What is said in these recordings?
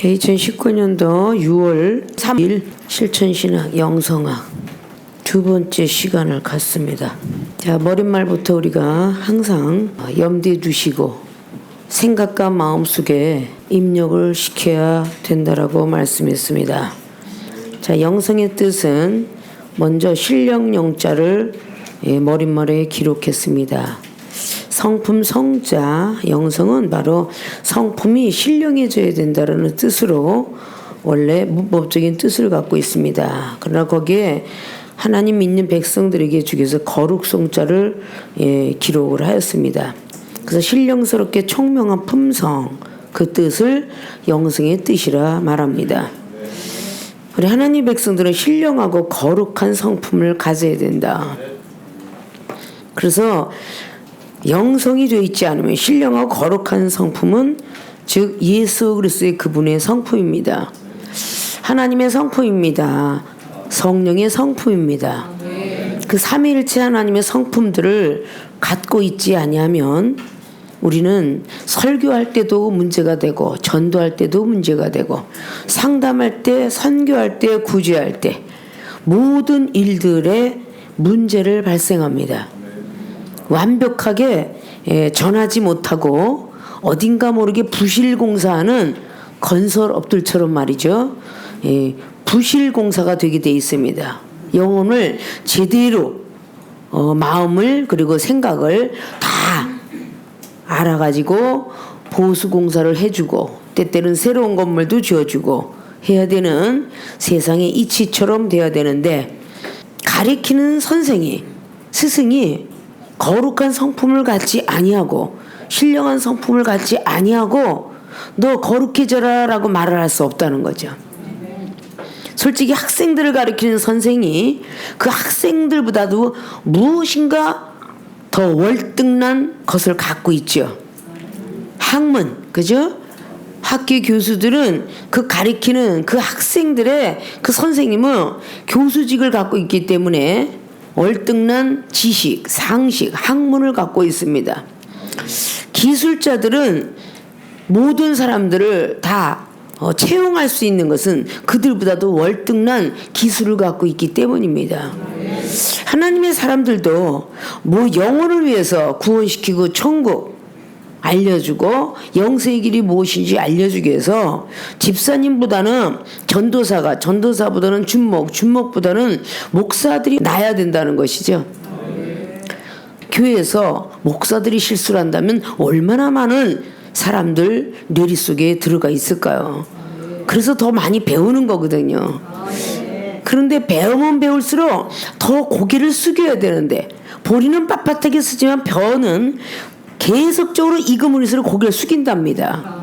2019년도 6월 3일 실천신학 영성학 두 번째 시간을 갖습니다. 자, 머릿말부터 우리가 항상 염두에 두시고 생각과 마음속에 입력을 시켜야 된다라고 말씀했습니다. 자, 영성의 뜻은 먼저 신령영자를 머릿말에 기록했습니다. 성품 성자 영성은 바로 성품이 신령해져야 된다는 뜻으로 원래 문법적인 뜻을 갖고 있습니다. 그러나 거기에 하나님 믿는 백성들에게 주께서 거룩성자를 기록을 하였습니다. 그래서 신령스럽게 총명한 품성, 그 뜻을 영성의 뜻이라 말합니다. 우리 하나님 백성들은 신령하고 거룩한 성품을 가져야 된다. 그래서 영성이 되어 있지 않으면 신령하고 거룩한 성품은 즉 예수 그리스도의 그분의 성품입니다. 하나님의 성품입니다. 성령의 성품입니다. 그 삼위일체 하나님의 성품들을 갖고 있지 아니하면 우리는 설교할 때도 문제가 되고 전도할 때도 문제가 되고 상담할 때, 선교할 때, 구제할 때 모든 일들에 문제를 발생합니다. 완벽하게 전하지 못하고 어딘가 모르게 부실공사하는 건설업들처럼 말이죠. 부실공사가 되게 돼 있습니다. 영혼을 제대로 마음을 그리고 생각을 다 알아가지고 보수공사를 해주고 때때는 새로운 건물도 지어주고 해야 되는 세상의 이치처럼 돼야 되는데 가리키는 선생이 스승이 거룩한 성품을 갖지 아니하고 신령한 성품을 갖지 아니하고 너 거룩해져라 라고 말을 할 수 없다는 거죠. 솔직히 학생들을 가르치는 선생이 그 학생들보다도 무엇인가 더 월등한 것을 갖고 있죠. 학문, 그죠? 학교 교수들은 그 가르치는 그 학생들의 그 선생님은 교수직을 갖고 있기 때문에 월등한 지식, 상식, 학문을 갖고 있습니다. 기술자들은 모든 사람들을 다 채용할 수 있는 것은 그들보다도 월등한 기술을 갖고 있기 때문입니다. 하나님의 사람들도 뭐 영혼을 위해서 구원시키고 천국 알려주고 영생의 길이 무엇인지 알려주기 위해서 집사님보다는 전도사보다는 준목보다는 목사들이 나야 된다는 것이죠. 교회에서 목사들이 실수를 한다면 얼마나 많은 사람들 뇌리 속에 들어가 있을까요? 그래서 더 많이 배우는 거거든요. 그런데 배우면 배울수록 더 고개를 숙여야 되는데 보리는 빳빳하게 쓰지만 벼는 계속적으로 익음을수록 고개를 숙인답니다.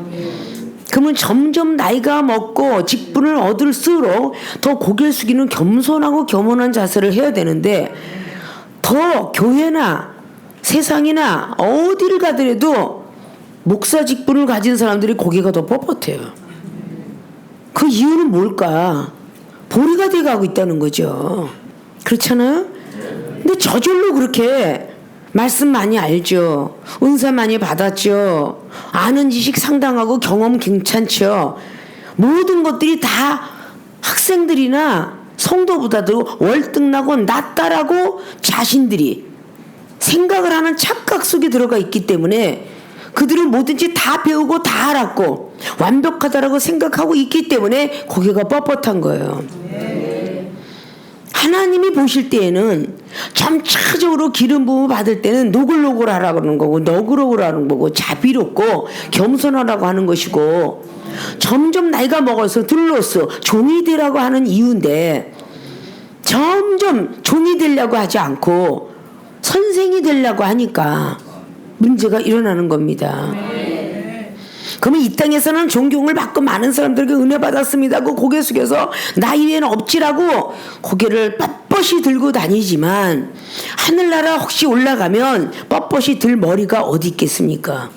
그러면 점점 나이가 먹고 직분을 얻을수록 더 고개를 숙이는 겸손하고 겸손한 자세를 해야 되는데 더 교회나 세상이나 어디를 가더라도 목사 직분을 가진 사람들이 고개가 더 뻣뻣해요. 그 이유는 뭘까? 보리가 돼가고 있다는 거죠. 그렇잖아요? 근데 저절로 그렇게 말씀 많이 알죠. 은사 많이 받았죠. 아는 지식 상당하고 경험 괜찮죠. 모든 것들이 다 학생들이나 성도보다도 월등하고 낫다라고 자신들이 생각을 하는 착각 속에 들어가 있기 때문에 그들은 뭐든지 다 배우고 다 알았고 완벽하다라고 생각하고 있기 때문에 고개가 뻣뻣한 거예요. 하나님이 보실 때에는 점차적으로 기름 부음을 받을 때는 노글노글하라고 하는 거고 너그러우라는 거고 자비롭고 겸손하라고 하는 것이고 점점 나이가 먹어서 들로서 종이 되라고 하는 이유인데 점점 종이 되려고 하지 않고 선생이 되려고 하니까 문제가 일어나는 겁니다. 그러면 이 땅에서는 존경을 받고 많은 사람들에게 은혜 받았습니다 하고 고개 숙여서 나 이외에는 없지라고 고개를 뻣뻣이 들고 다니지만 하늘나라 혹시 올라가면 뻣뻣이 들 머리가 어디 있겠습니까?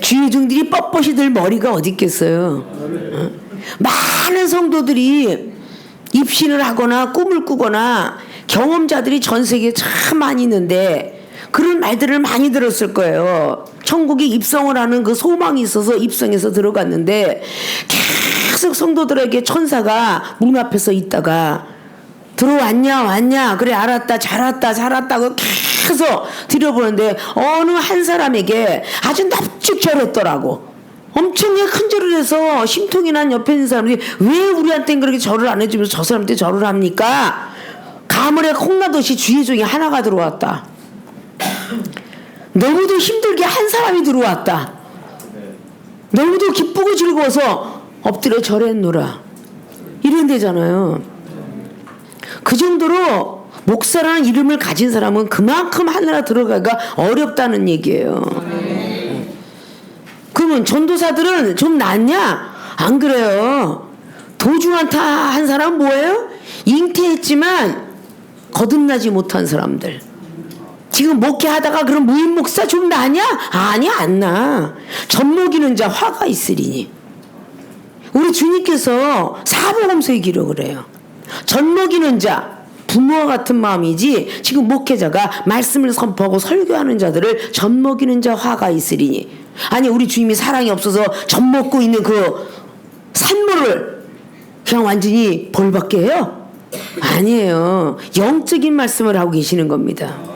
주의 종들이 뻣뻣이 들 머리가 어디 있겠어요? 많은 성도들이 입신을 하거나 꿈을 꾸거나 경험자들이 전 세계에 참 많이 있는데 그런 말들을 많이 들었을 거예요. 천국에 입성을 하는 그 소망이 있어서 입성해서 들어갔는데 계속 성도들에게 천사가 문 앞에서 있다가 들어왔냐 왔냐 그래 알았다 잘 왔다고 계속 들여보는데 어느 한 사람에게 아주 납죽 절했더라고. 엄청나게 큰 절을 해서 심통이 난 옆에 있는 사람들이 왜 우리한테는 그렇게 절을 안 해주면서 저 사람한테 절을 합니까? 가물에 콩나듯이 주의 중에 하나가 들어왔다. 너무도 힘들게 한 사람이 들어왔다. 너무도 기쁘고 즐거워서 엎드려 절했노라. 이런 데잖아요. 그 정도로 목사라는 이름을 가진 사람은 그만큼 하늘에 들어가기가 어렵다는 얘기예요. 그러면 전도사들은 좀 낫냐? 안 그래요. 도중한타 한 사람은 뭐예요? 잉태했지만 거듭나지 못한 사람들. 지금 목회하다가 그럼 무인 목사 좀 나냐? 아니 안 나. 젖먹이는 자 화가 있으리니. 우리 주님께서 사복음서에 기록을 해요. 젖먹이는 자 부모와 같은 마음이지 지금 목회자가 말씀을 선포하고 설교하는 자들을 젖먹이는 자 화가 있으리니. 아니 우리 주님이 사랑이 없어서 젖먹고 있는 그 산모를 그냥 완전히 벌받게 해요? 아니에요. 영적인 말씀을 하고 계시는 겁니다.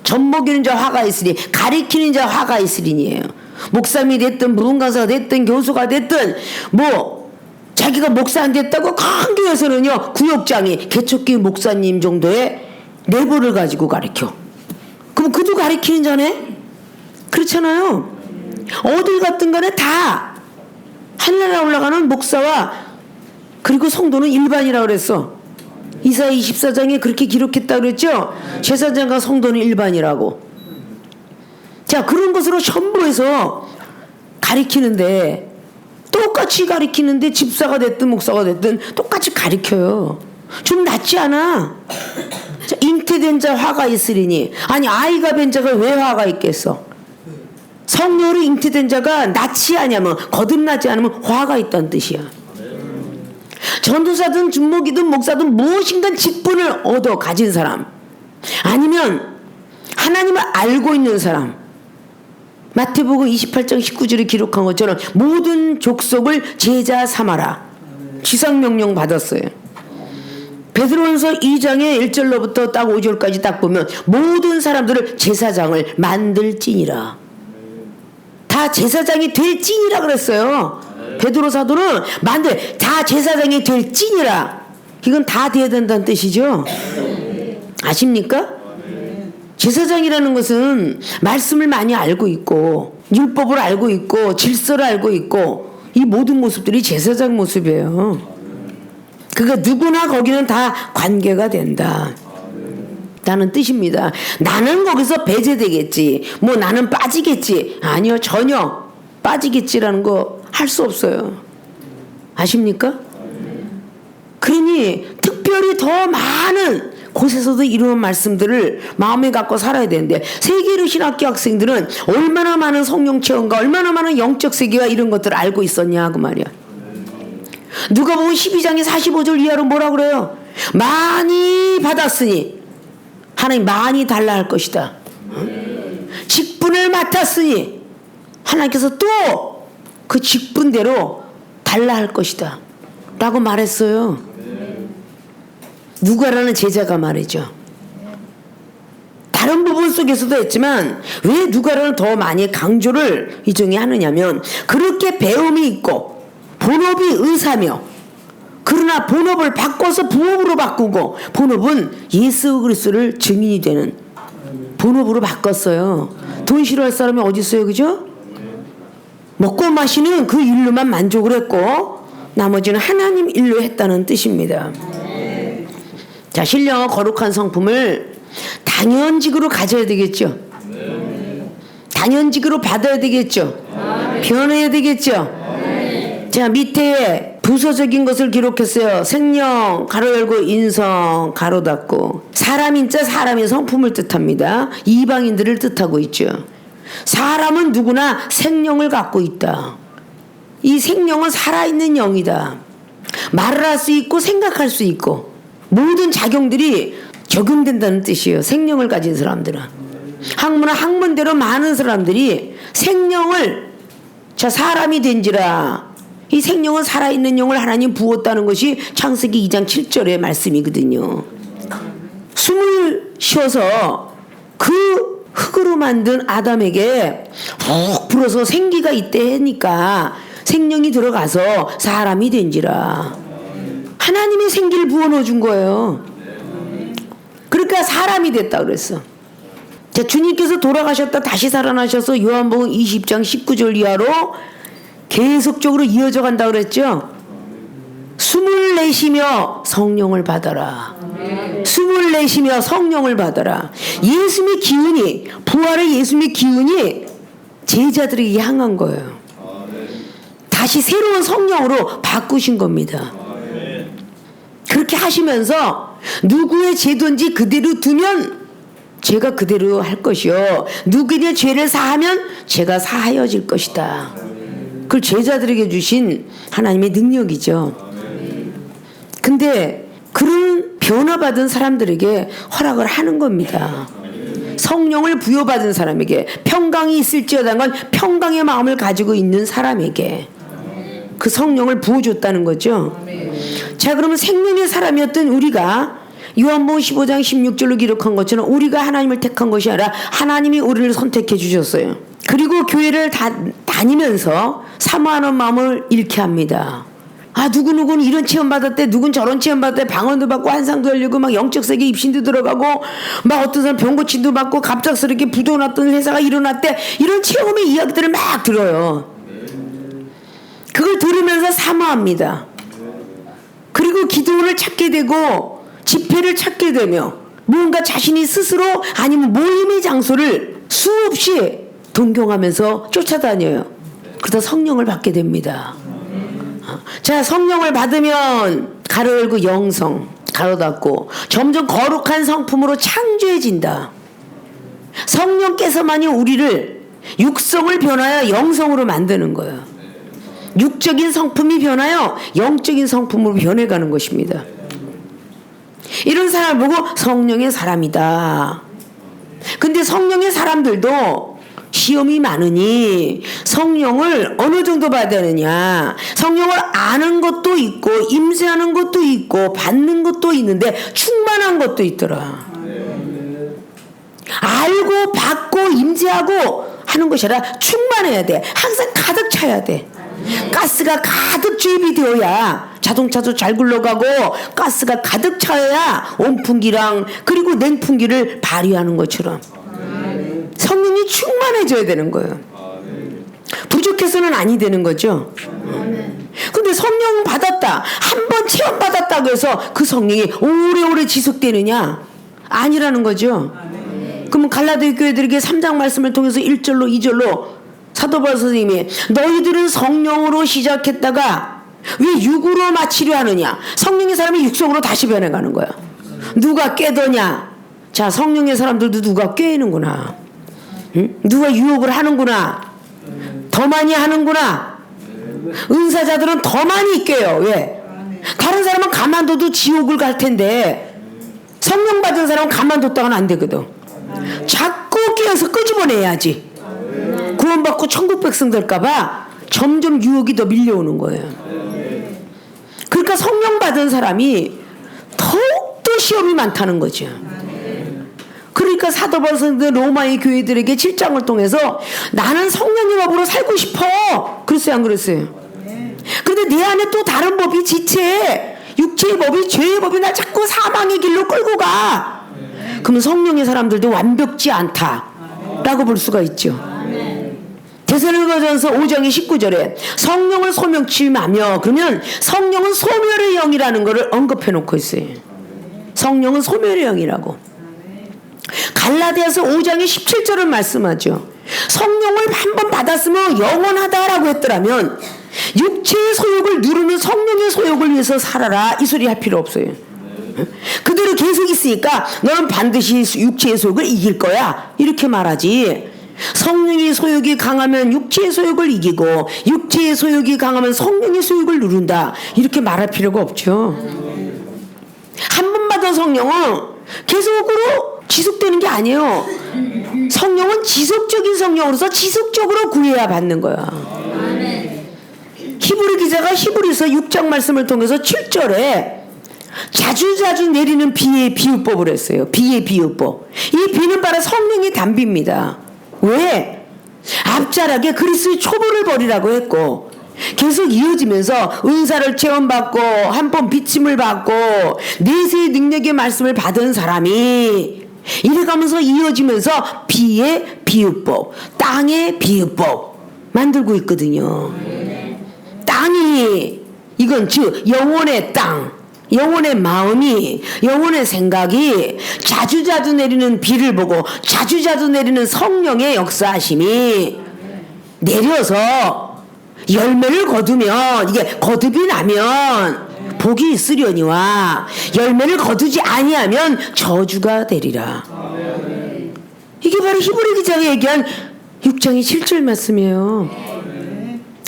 젖먹이는 자 화가 있으리, 가리키는 자 화가 있으리니에요. 목사님이 됐든 무언가사가 됐든 교수가 됐든 뭐 자기가 목사 안 됐다고 큰 교회에서는요 구역장이 개척교회 목사님 정도의 레벨을 가지고 가르쳐. 그럼 그도 가리키는 자네? 그렇잖아요. 어딜 갔든 간에 다 하늘나라 올라가는 목사와 그리고 성도는 일반이라고 그랬어. 이사야 24장에 그렇게 기록했다고 그랬죠. 제사장과 성도는 일반이라고. 자, 그런 것으로 첨부해서 가리키는데 똑같이 가리키는데 집사가 됐든 목사가 됐든 똑같이 가리켜요. 좀 낫지 않아? 자, 잉태된 자 화가 있으리니. 아니 아이가 된 자가 왜 화가 있겠어? 성령으로 잉태된 자가 낫지 않으면 거듭나지 않으면 화가 있다는 뜻이야. 전도사든 준목이든 목사든 무엇인가 직분을 얻어 가진 사람 아니면 하나님을 알고 있는 사람, 마태복음 28장 19절에 기록한 것처럼 모든 족속을 제자 삼아라 지상명령 받았어요. 베드로전서 2장의 1절로부터 딱 5절까지 딱 보면 모든 사람들을 제사장을 만들지니라. 다 제사장이 될 찐이라 그랬어요. 베드로 사도는 다 제사장이 될 찐이라. 이건 다 돼야 된다는 뜻이죠. 아십니까? 제사장이라는 것은 말씀을 많이 알고 있고 율법을 알고 있고 질서를 알고 있고 이 모든 모습들이 제사장 모습이에요. 그러니까 누구나 거기는 다 관계가 된다 라는 뜻입니다. 나는 거기서 배제되겠지, 뭐 나는 빠지겠지, 아니요, 전혀 빠지겠지라는 거 할 수 없어요. 아십니까? 그러니 특별히 더 많은 곳에서도 이런 말씀들을 마음에 갖고 살아야 되는데, 세계로 신학교 학생들은 얼마나 많은 성령 체험과 얼마나 많은 영적 세계와 이런 것들을 알고 있었냐 그 말이야. 누가복음 12장의 45절 이하로 뭐라 그래요? 많이 받았으니 하나님 많이 달라 할 것이다. 직분을 맡았으니 하나님께서 또 그 직분대로 달라 할 것이다 라고 말했어요. 누가라는 제자가 말이죠. 다른 부분 속에서도 했지만 왜 누가를 더 많이 강조를 이종이 하느냐면, 그렇게 배움이 있고 본업이 의사며, 그러나 본업을 바꿔서 부업으로 바꾸고, 본업은 예수 그리스도를 증인이 되는 본업으로 바꿨어요. 돈 싫어할 사람이 어디 있어요, 그죠? 먹고 마시는 그 일로만 만족을 했고 나머지는 하나님 일로 했다는 뜻입니다. 자, 신령하고 거룩한 성품을 당연직으로 가져야 되겠죠. 당연직으로 받아야 되겠죠. 변해야 되겠죠. 자, 밑에 부서적인 것을 기록했어요. 생명 가로 열고 인성 가로 닫고. 사람인자 사람의 성품을 뜻합니다. 이방인들을 뜻하고 있죠. 사람은 누구나 생명을 갖고 있다. 이 생명은 살아있는 영이다. 말을 할 수 있고 생각할 수 있고 모든 작용들이 적용된다는 뜻이에요. 생명을 가진 사람들은. 학문은 학문대로 많은 사람들이 생명을 자 사람이 된지라 이 생명은 살아있는 영을 하나님 부었다는 것이 창세기 2장 7절의 말씀이거든요. 숨을 쉬어서 그 흙으로 만든 아담에게 푹 불어서 생기가 있대 하니까 생명이 들어가서 사람이 된지라 하나님이 생기를 부어 넣어준 거예요. 그러니까 사람이 됐다 그랬어. 자, 주님께서 돌아가셨다 다시 살아나셔서 요한복음 20장 19절 이하로 계속적으로 이어져 간다 그랬죠. 숨을 내쉬며 성령을 받아라. 숨을 내쉬며 성령을 받아라. 예수님의 기운이 부활의 예수님의 기운이 제자들에게 향한 거예요. 다시 새로운 성령으로 바꾸신 겁니다. 그렇게 하시면서 누구의 죄든지 그대로 두면 제가 그대로 할 것이요 누구의 죄를 사하면 제가 사하여질 것이다. 그걸 제자들에게 주신 하나님의 능력이죠. 근데 그런 변화받은 사람들에게 허락을 하는 겁니다. 성령을 부여받은 사람에게 평강이 있을지어다 건 평강의 마음을 가지고 있는 사람에게 그 성령을 부어줬다는 거죠. 자, 그러면 생명의 사람이었던 우리가 요한복음 15장 16절로 기록한 것처럼 우리가 하나님을 택한 것이 아니라 하나님이 우리를 선택해 주셨어요. 그리고 교회를 다니면서 사모하는 마음을 잃게 합니다. 아, 누구누구는 이런 체험 받았대, 누군 저런 체험 받았대, 방언도 받고 환상도 열리고 막 영적 세계 입신도 들어가고 막 어떤 사람 병고침도 받고 갑작스럽게 부도났던 회사가 일어났대. 이런 체험의 이야기들을 막 들어요. 그걸 들으면서 사모합니다. 그리고 기도를 찾게 되고 집회를 찾게 되며 뭔가 자신이 스스로 아니면 모임의 장소를 수없이 동경하면서 쫓아다녀요. 그러다 성령을 받게 됩니다. 자, 성령을 받으면 가로 열고 영성 가로 닫고 점점 거룩한 성품으로 창조해진다. 성령께서만이 우리를 육성을 변하여 영성으로 만드는 거예요. 육적인 성품이 변하여 영적인 성품으로 변해가는 것입니다. 이런 사람을 보고 성령의 사람이다. 근데 성령의 사람들도 시험이 많으니 성령을 어느 정도 받아야 되느냐. 성령을 아는 것도 있고 임재하는 것도 있고 받는 것도 있는데 충만한 것도 있더라. 알고 받고 임재하고 하는 것이 아니라 충만해야 돼. 항상 가득 차야 돼. 가스가 가득 주입이 되어야 자동차도 잘 굴러가고 가스가 가득 차야 온풍기랑 그리고 냉풍기를 발휘하는 것처럼 성령이 충만해져야 되는 거예요. 부족해서는 아니 되는 거죠. 근데 성령 받았다, 한 번 체험 받았다고 해서 그 성령이 오래오래 지속되느냐? 아니라는 거죠. 그러면 갈라디아 교회들에게 3장 말씀을 통해서 1절로 2절로 사도 바울 선생님이 너희들은 성령으로 시작했다가 왜 육으로 마치려 하느냐? 성령의 사람이 육성으로 다시 변해가는 거야. 누가 깨더냐? 자, 성령의 사람들도 누가 깨는구나. 응? 누가 유혹을 하는구나. 더 많이 하는구나. 은사자들은 더 많이 깨요. 왜? 다른 사람은 가만둬도 지옥을 갈 텐데 성령 받은 사람은 가만뒀다가는 안 되거든. 자꾸 깨어서 끄집어내야지. 구원받고 천국 백성 될까봐 점점 유혹이 더 밀려오는 거예요. 그러니까 성령 받은 사람이 더욱더 시험이 많다는 거죠. 그러니까 사도 바울 선생님들 로마의 교회들에게 7장을 통해서 나는 성령의 법으로 살고 싶어. 그랬어요, 안 그랬어요? 그런데 내 안에 또 다른 법이 지체, 육체의 법이, 죄의 법이 날 자꾸 사망의 길로 끌고 가. 그러면 성령의 사람들도 완벽지 않다라고 볼 수가 있죠. 데살로니가전서 5장의 19절에 성령을 소명치하며, 그러면 성령은 소멸의 영이라는 것을 언급해 놓고 있어요. 성령은 소멸의 영이라고. 갈라디아서 5장의 17절은 말씀하죠. 성령을 한번 받았으면 영원하다라고 했더라면 육체의 소욕을 누르는 성령의 소욕을 위해서 살아라 이 소리 할 필요 없어요. 그대로 계속 있으니까 너는 반드시 육체의 소욕을 이길 거야 이렇게 말하지, 성령의 소욕이 강하면 육체의 소욕을 이기고 육체의 소욕이 강하면 성령의 소욕을 누른다 이렇게 말할 필요가 없죠. 한 번 받은 성령은 계속으로 지속되는 게 아니에요. 성령은 지속적인 성령으로서 지속적으로 구해야 받는 거야. 히브리 기자가 히브리서 6장 말씀을 통해서 7절에 자주자주 내리는 비의 비유법을 했어요. 비의 비유법. 이 비는 바로 성령의 단비입니다. 왜? 앞자락에 그리스도의 초보를 버리라고 했고 계속 이어지면서 은사를 체험받고 한 번 비침을 받고 내세의 능력의 말씀을 받은 사람이 이래가면서 이어지면서 비의 비유법, 땅의 비유법 만들고 있거든요. 땅이 이건 즉 영혼의 땅, 영혼의 마음이, 영혼의 생각이 자주자주 내리는 비를 보고 자주자주 내리는 성령의 역사하심이 내려서 열매를 거두면, 이게 거듭이 나면 복이 있으려니와 열매를 거두지 아니하면 저주가 되리라. 이게 바로 히브리 기자가 얘기한 6장의 7절 말씀이에요.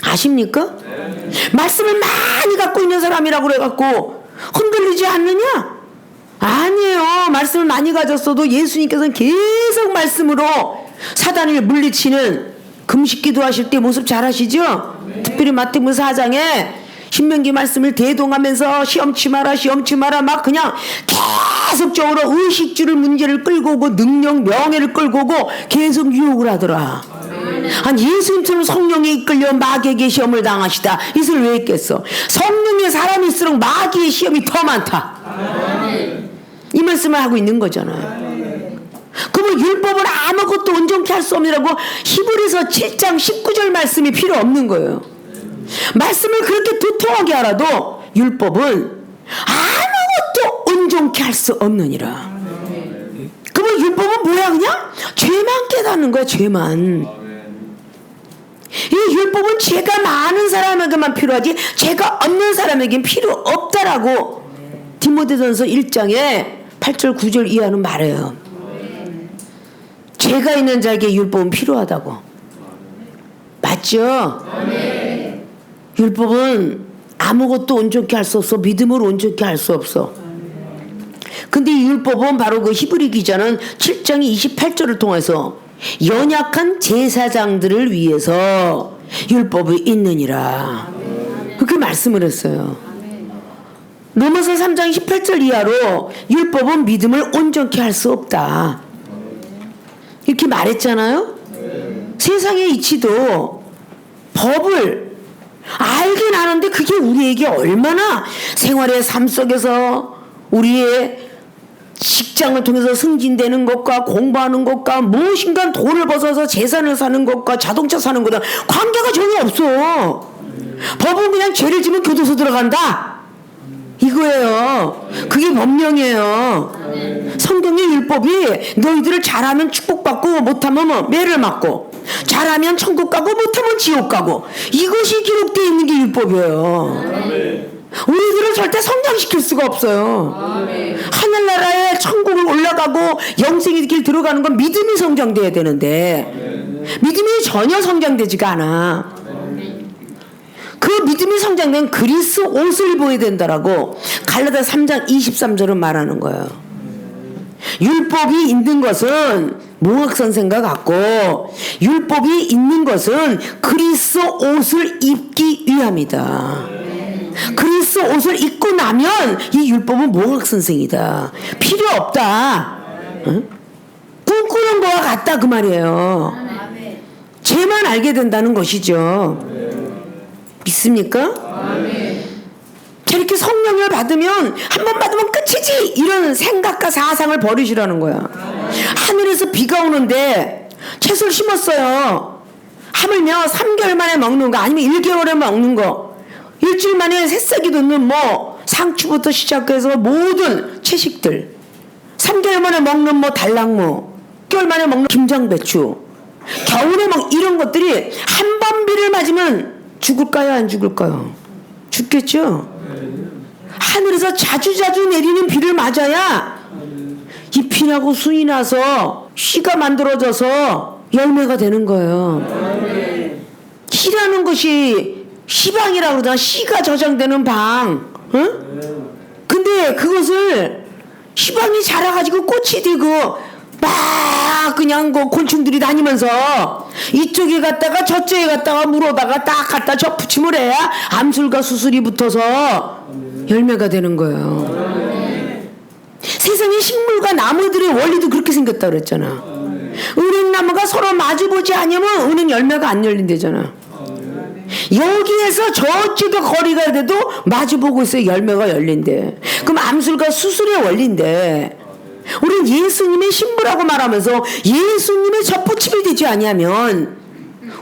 아십니까? 말씀을 많이 갖고 있는 사람이라고 그래갖고 흔들리지 않느냐? 아니에요. 말씀을 많이 가졌어도 예수님께서는 계속 말씀으로 사단을 물리치는 금식기도 하실 때 모습 잘 아시죠? 특별히 마태복음 4장에 신명기 말씀을 대동하면서 시험치 마라 막 그냥 계속적으로 의식주를 문제를 끌고 오고 능력 명예를 끌고 오고 계속 유혹을 하더라. 아니 예수님처럼 성령에 이끌려 마귀에게 시험을 당하시다. 이것을 왜 했겠어? 성령의 사람일수록 마귀의 시험이 더 많다. 이 말씀을 하고 있는 거잖아요. 그러면 율법을 아무것도 온전케 할 수 없느라고 히브리서 7장 19절 말씀이 필요 없는 거예요. 말씀을 그렇게 두통하게 알아도 율법은 아무것도 온전케 할 수 없느니라. 그러면 율법은 뭐야? 그냥 죄만 깨닫는 거야. 죄만. 이 율법은 죄가 많은 사람에게만 필요하지 죄가 없는 사람에게는 필요 없다라고 디모데전서 1장에 8절 9절 이하는 말해요. 죄가 있는 자에게 율법은 필요하다고. 맞죠? 율법은 아무것도 온전케 할 수 없어. 믿음으로 온전케 할 수 없어. 근데 이 율법은 바로 그 히브리 기자는 7장의 28절을 통해서 연약한 제사장들을 위해서 율법이 있느니라. 그렇게 말씀을 했어요. 로마서 3장 18절 이하로 율법은 믿음을 온전케 할 수 없다. 이렇게 말했잖아요. 세상의 이치도 법을 알긴 아는데 그게 우리에게 얼마나 생활의 삶 속에서 우리의 직장을 통해서 승진되는 것과 공부하는 것과 무엇인가 돈을 벌어서 재산을 사는 것과 자동차 사는 것과 관계가 전혀 없어. 법은 그냥 죄를 지면 교도소 들어간다 이거예요. 그게 법령이에요. 성경의 율법이 너희들을 잘하면 축복받고 못하면 뭐 매를 맞고 잘하면 천국 가고 못하면 지옥 가고 이것이 기록되어 있는 게 율법이에요. 우리들을 절대 성장시킬 수가 없어요. 하늘나라에 천국을 올라가고 영생의 길 들어가는 건 믿음이 성장돼야 되는데 믿음이 전혀 성장되지가 않아. 그 믿음이 성장된 그리스 옷을 입어야 된다라고 갈라디아 3장 23절은 말하는 거예요. 율법이 있는 것은 몽학선생과 같고 율법이 있는 것은 그리스 옷을 입기 위함이다. 그리스 옷을 입고 나면 이 율법은 몽학선생이다. 필요 없다. 응? 꿈꾸는 거와 같다 그 말이에요. 죄만 알게 된다는 것이죠. 믿습니까? 저렇게 성령을 받으면 한 번 받으면 끝이지 이런 생각과 사상을 버리시라는 거야. 하늘에서 비가 오는데 채소를 심었어요. 하물며 3개월 만에 먹는 거 아니면 1개월에 먹는 거 일주일 만에 새싹이 돋는 뭐 상추부터 시작해서 모든 채식들 3개월 만에 먹는 뭐 달랑무 6개월 만에 먹는 김장배추 겨울에 먹는 이런 것들이 한 번 비를 맞으면 죽을까요? 안 죽을까요? 죽겠죠? 하늘에서 자주자주 내리는 비를 맞아야 잎이 나고 순이 나서 씨가 만들어져서 열매가 되는 거예요. 씨라는 것이 씨방이라고 그러잖아. 씨가 저장되는 방. 응? 근데 그것을 씨방이 자라가지고 꽃이 되고 막 그냥 그 곤충들이 다니면서 이쪽에 갔다가 저쪽에 갔다가 물어다가 딱 갖다 접붙임을 해야 암술과 수술이 붙어서 열매가 되는 거예요. 세상의 식물과 나무들의 원리도 그렇게 생겼다 그랬잖아. 은행나무가 서로 마주보지 않으면 은행 열매가 안 열린대잖아. 여기에서 저쪽에 거리가 돼도 마주보고 있어야 열매가 열린대. 그럼 암술과 수술의 원리인데 우린 예수님의 신부라고 말하면서 예수님의 접붙임이 되지 아니하면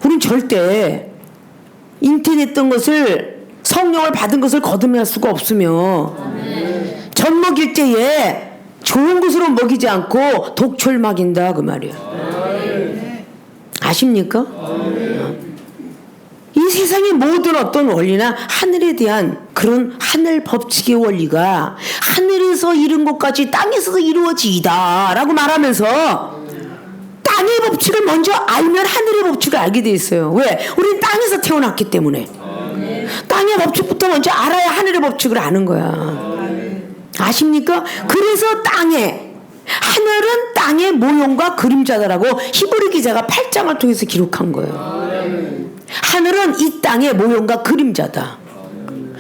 우린 절대 인터넷던 것을 성령을 받은 것을 거듭날 수가 없으며 젖 먹일 때에 좋은 것으로 먹이지 않고 독초를 먹인다 그 말이야. 아십니까? 이 세상의 모든 어떤 원리나 하늘에 대한 그런 하늘 법칙의 원리가 하늘에서 이룬 것까지 땅에서도 이루어지이다 라고 말하면서 땅의 법칙을 먼저 알면 하늘의 법칙을 알게 돼 있어요. 왜? 우린 땅에서 태어났기 때문에 땅의 법칙부터 먼저 알아야 하늘의 법칙을 아는 거야. 아십니까? 그래서 하늘은 땅의 모형과 그림자다라고 히브리 기자가 8장을 통해서 기록한 거예요. 하늘은 이 땅의 모형과 그림자다.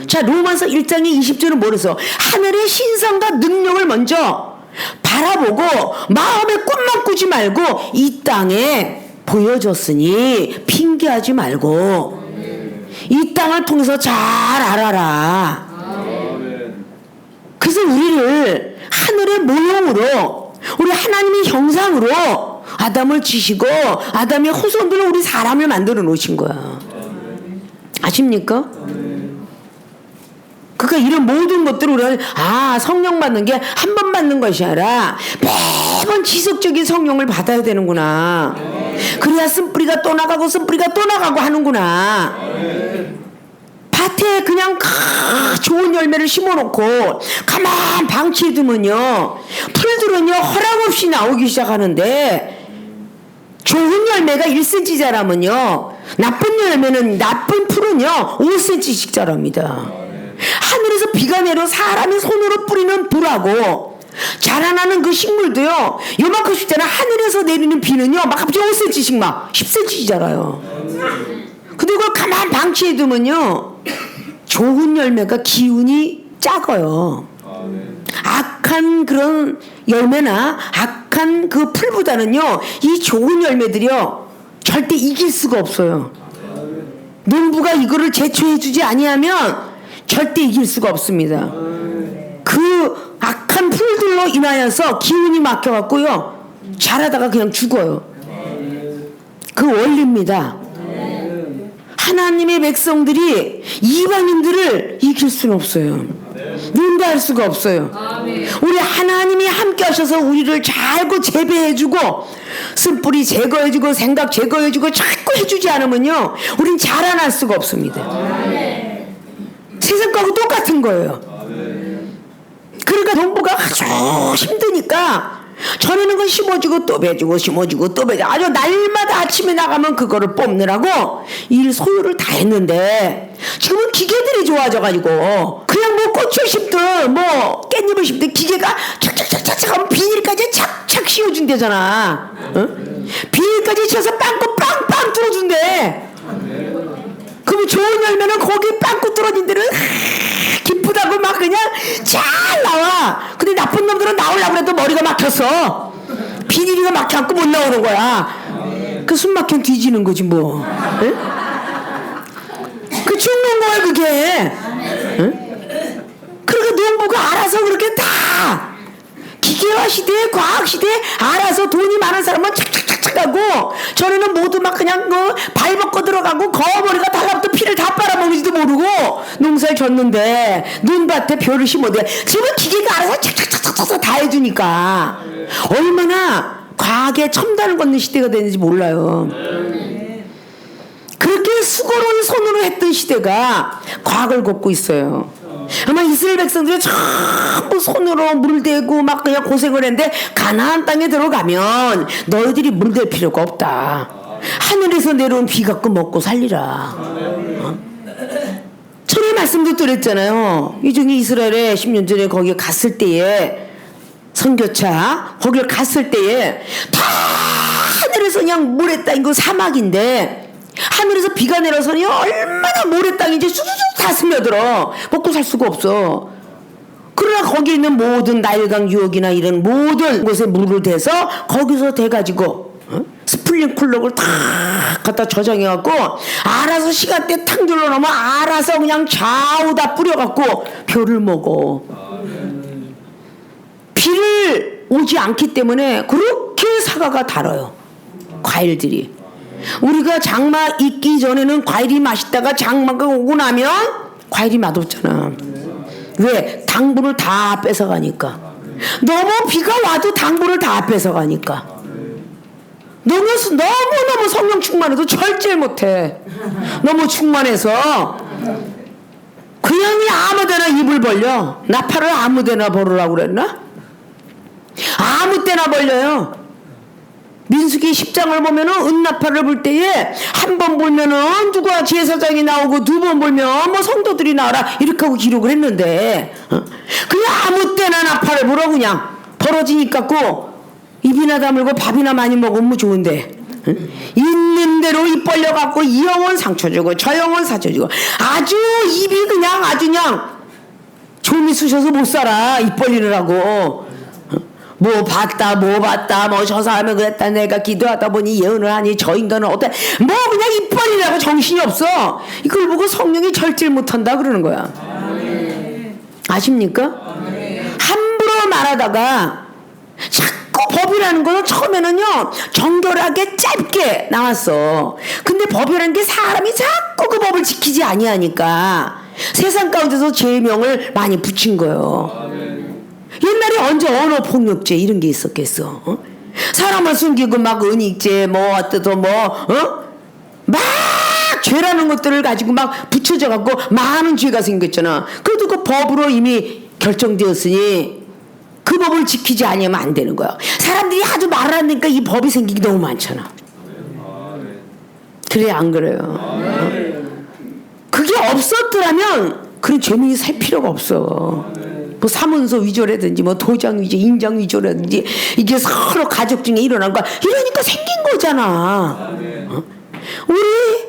자, 로마서 1장의 20절은 뭐래서 하늘의 신성과 능력을 먼저 바라보고 마음에 꿈만 꾸지 말고 이 땅에 보여줬으니 핑계하지 말고 이 땅을 통해서 잘 알아라. 그래서 우리를 하늘의 모형으로 우리 하나님의 형상으로 아담을 지시고 아담의 후손들로 우리 사람을 만들어 놓으신 거야. 아십니까? 그러니까 이런 모든 것들을 우리는 성령 받는 게 한 번 받는 것이 아니라 매번 지속적인 성령을 받아야 되는구나. 그래야 쓴뿌리가 또 나가고 쓴뿌리가 또 나가고 하는구나. 밭에 그냥 좋은 열매를 심어놓고 가만 방치해두면요 풀들은요 허락 없이 나오기 시작하는데 좋은 열매가 1cm 자라면요 나쁜 풀은요 5cm씩 자랍니다. 하늘에서 비가 내려 사람이 손으로 뿌리는 불하고 자라나는 그 식물도요 요만큼씩 자라 하늘에서 내리는 비는요 막 갑자기 5cm씩 막 10cm씩 자라요. 근데 그걸 가만 방치해두면요 좋은 열매가 기운이 작아요. 악한 그런 열매나 악한 그 풀보다는요 이 좋은 열매들이요 절대 이길 수가 없어요. 농부가 이거를 제초해주지 아니하면 절대 이길 수가 없습니다. 그 악한 풀들로 인하여서 기운이 막혀갖고요 자라다가 그냥 죽어요. 그 원리입니다. 하나님의 백성들이 이방인들을 이길 수는 없어요. 능가할 수가 없어요. 우리 하나님이 함께 하셔서 우리를 잘고 재배해주고 쓴뿌리 제거해주고 생각 제거해주고 자꾸 해주지 않으면요 우린 자라날 수가 없습니다. 세상 거하고 똑같은 거예요. 그러니까 농부가 아주 힘드니까 전에는 건 심어주고 또 배주고 심어주고 또 배주고 아주 날마다 아침에 나가면 그거를 뽑느라고 일 소요를 다 했는데 지금은 기계들이 좋아져가지고 그냥 뭐 꽃을 심든 뭐 깻잎을 심든 기계가 착착착착 하면 비닐까지 착착 씌워준대잖아. 응? 비닐까지 씌워서 빵꾸 빵빵 뚫어준대. 그럼 좋은 열매는 거기 빵꾸 뚫어진 데는 기쁘다고 막 그냥 잘 나와. 근데 나쁜 놈들은 나오려고 해도 머리가 막혔어. 비닐이가 막혀갖고 못 나오는 거야. 그 숨 막히면 뒤지는 거지 뭐. 응? 그 죽는 거야 그게. 응? 그러니까 농부가 알아서 그렇게 다 기계화 시대에 과학 시대에 알아서 돈이 많은 사람은 착착착착 하고 전에는 모두 막 그냥 발 벗고 들어가고 거머리가 달라붙어 피를 다 빨아먹는지도 모르고 농사를 졌는데 눈밭에 벼를 심어대. 지금 기계가 알아서 착착착착 다 해주니까 얼마나 과학에 첨단을 걷는 시대가 되는지 몰라요. 그렇게 수고로운 손으로 했던 시대가 과학을 걷고 있어요. 아마 이스라엘 백성들이 전부 손으로 물대고 막 그냥 고생을 했는데 가나안 땅에 들어가면 너희들이 물댈 필요가 없다. 하늘에서 내려온 비 갖고 먹고 살리라. 전에 말씀도 드렸잖아요. 이 중에 이스라엘에 10년 전에 거기 갔을 때에 선교차 거길 갔을 때에 다 하늘에서 그냥 모래땅, 이거 사막인데 하늘에서 비가 내려서니 얼마나 모래땅인지 쑥쑥 다 스며들어. 먹고 살 수가 없어. 그러나 거기 있는 모든 나일강 유역이나 이런 모든 곳에 물을 대서 거기서 대가지고 스프링클러를 다 갖다 저장해갖고 알아서 시간대 탕 둘러놓으면 알아서 그냥 좌우 다 뿌려갖고 벼를 먹어. 비를 오지 않기 때문에 그렇게 사과가 달아요. 과일들이. 우리가 장마 있기 전에는 과일이 맛있다가 장마가 오고 나면 과일이 맛없잖아. 왜? 당분을 다 뺏어가니까. 너무 비가 와도 당분을 다 뺏어가니까. 너무너무 성령 충만해도 절제 못해. 너무 충만해서 그냥 아무데나 입을 벌려. 나팔을 아무데나 벌으라고 그랬나? 아무 때나 벌려요. 민수기 10장을 보면은 은나팔을 불 때에 한 번 불면은 누가 제사장이 나오고 두 번 불면 뭐 성도들이 나와라 이렇게 하고 기록을 했는데 그냥 아무 때나 나팔을 불어. 그냥 벌어지니까 꼭 입이나 다물고 밥이나 많이 먹으면 좋은데 있는 대로 입 벌려갖고 이 영혼 상처 주고 저 영혼 상처 주고 아주 입이 그냥 아주 그냥 좀이 쑤셔서 못 살아. 입 벌리느라고. 뭐 봤다 뭐 저 사람은 그랬다 내가 기도하다 보니 예언을 하니 저 인간은 어때 뭐 그냥 입 벌리라고 정신이 없어. 이걸 보고 성령이 절제를 못한다 그러는 거야. 아십니까? 함부로 말하다가 자꾸 법이라는 거는 처음에는요 정결하게 짧게 나왔어. 근데 법이라는 게 사람이 자꾸 그 법을 지키지 아니하니까 세상 가운데서 제명을 많이 붙인 거예요. 옛날에 언제 언어폭력죄 이런 게 있었겠어. 사람을 숨기고 막 은닉죄 뭐 어떠도 막 죄라는 것들을 가지고 막 붙여져 갖고 많은 죄가 생겼잖아. 그래도 그 법으로 이미 결정되었으니 그 법을 지키지 않으면 안 되는 거야. 사람들이 아주 말을 안 되니까 이 법이 생기기 너무 많잖아. 그래 안 그래요? 그게 없었더라면 그런 죄명이 살 필요가 없어. 뭐 사문서 위조라든지 뭐 도장 위조, 인장 위조라든지 이게 서로 가족 중에 일어난 거야. 이러니까 생긴 거잖아. 우리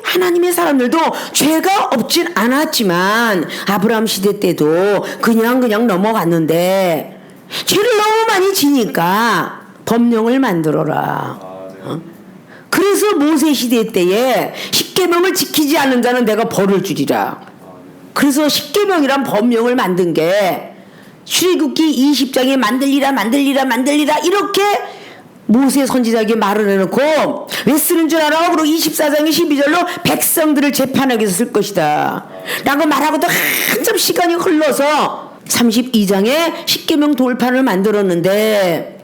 하나님의 사람들도 죄가 없진 않았지만 아브라함 시대 때도 그냥 넘어갔는데 죄를 너무 많이 지니까 법령을 만들어라. 그래서 모세 시대 때에 십계명을 지키지 않는 자는 내가 벌을 주리라. 그래서 십계명이란 법령을 만든 게 출애굽기 20장에 만들리라 이렇게 모세 선지자에게 말을 해놓고 왜 쓰는 줄 알아? 그리고 24장의 12절로 백성들을 재판하기 위해서 쓸 것이다 라고 말하고도 한참 시간이 흘러서 32장에 십계명 돌판을 만들었는데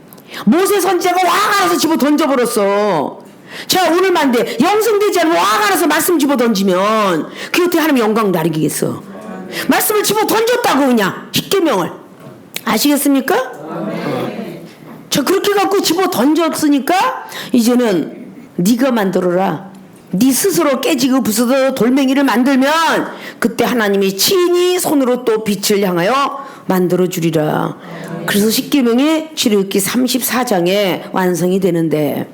모세 선지자가 와가 나서 집어 던져버렸어. 자 오늘 만데 영성되지 않으면 와가 나서 말씀 집어 던지면 그게 어떻게 하나님 영광 나리겠어. 말씀을 집어 던졌다고 그냥 십계명을. 아시겠습니까? 저 그렇게 갖고 집어 던졌으니까 이제는 네가 만들어라. 네 스스로 깨지고 부서져 돌멩이를 만들면 그때 하나님이 친히 손으로 또 빛을 향하여 만들어 주리라. 그래서 십계명이 출애굽기 34장에 완성이 되는데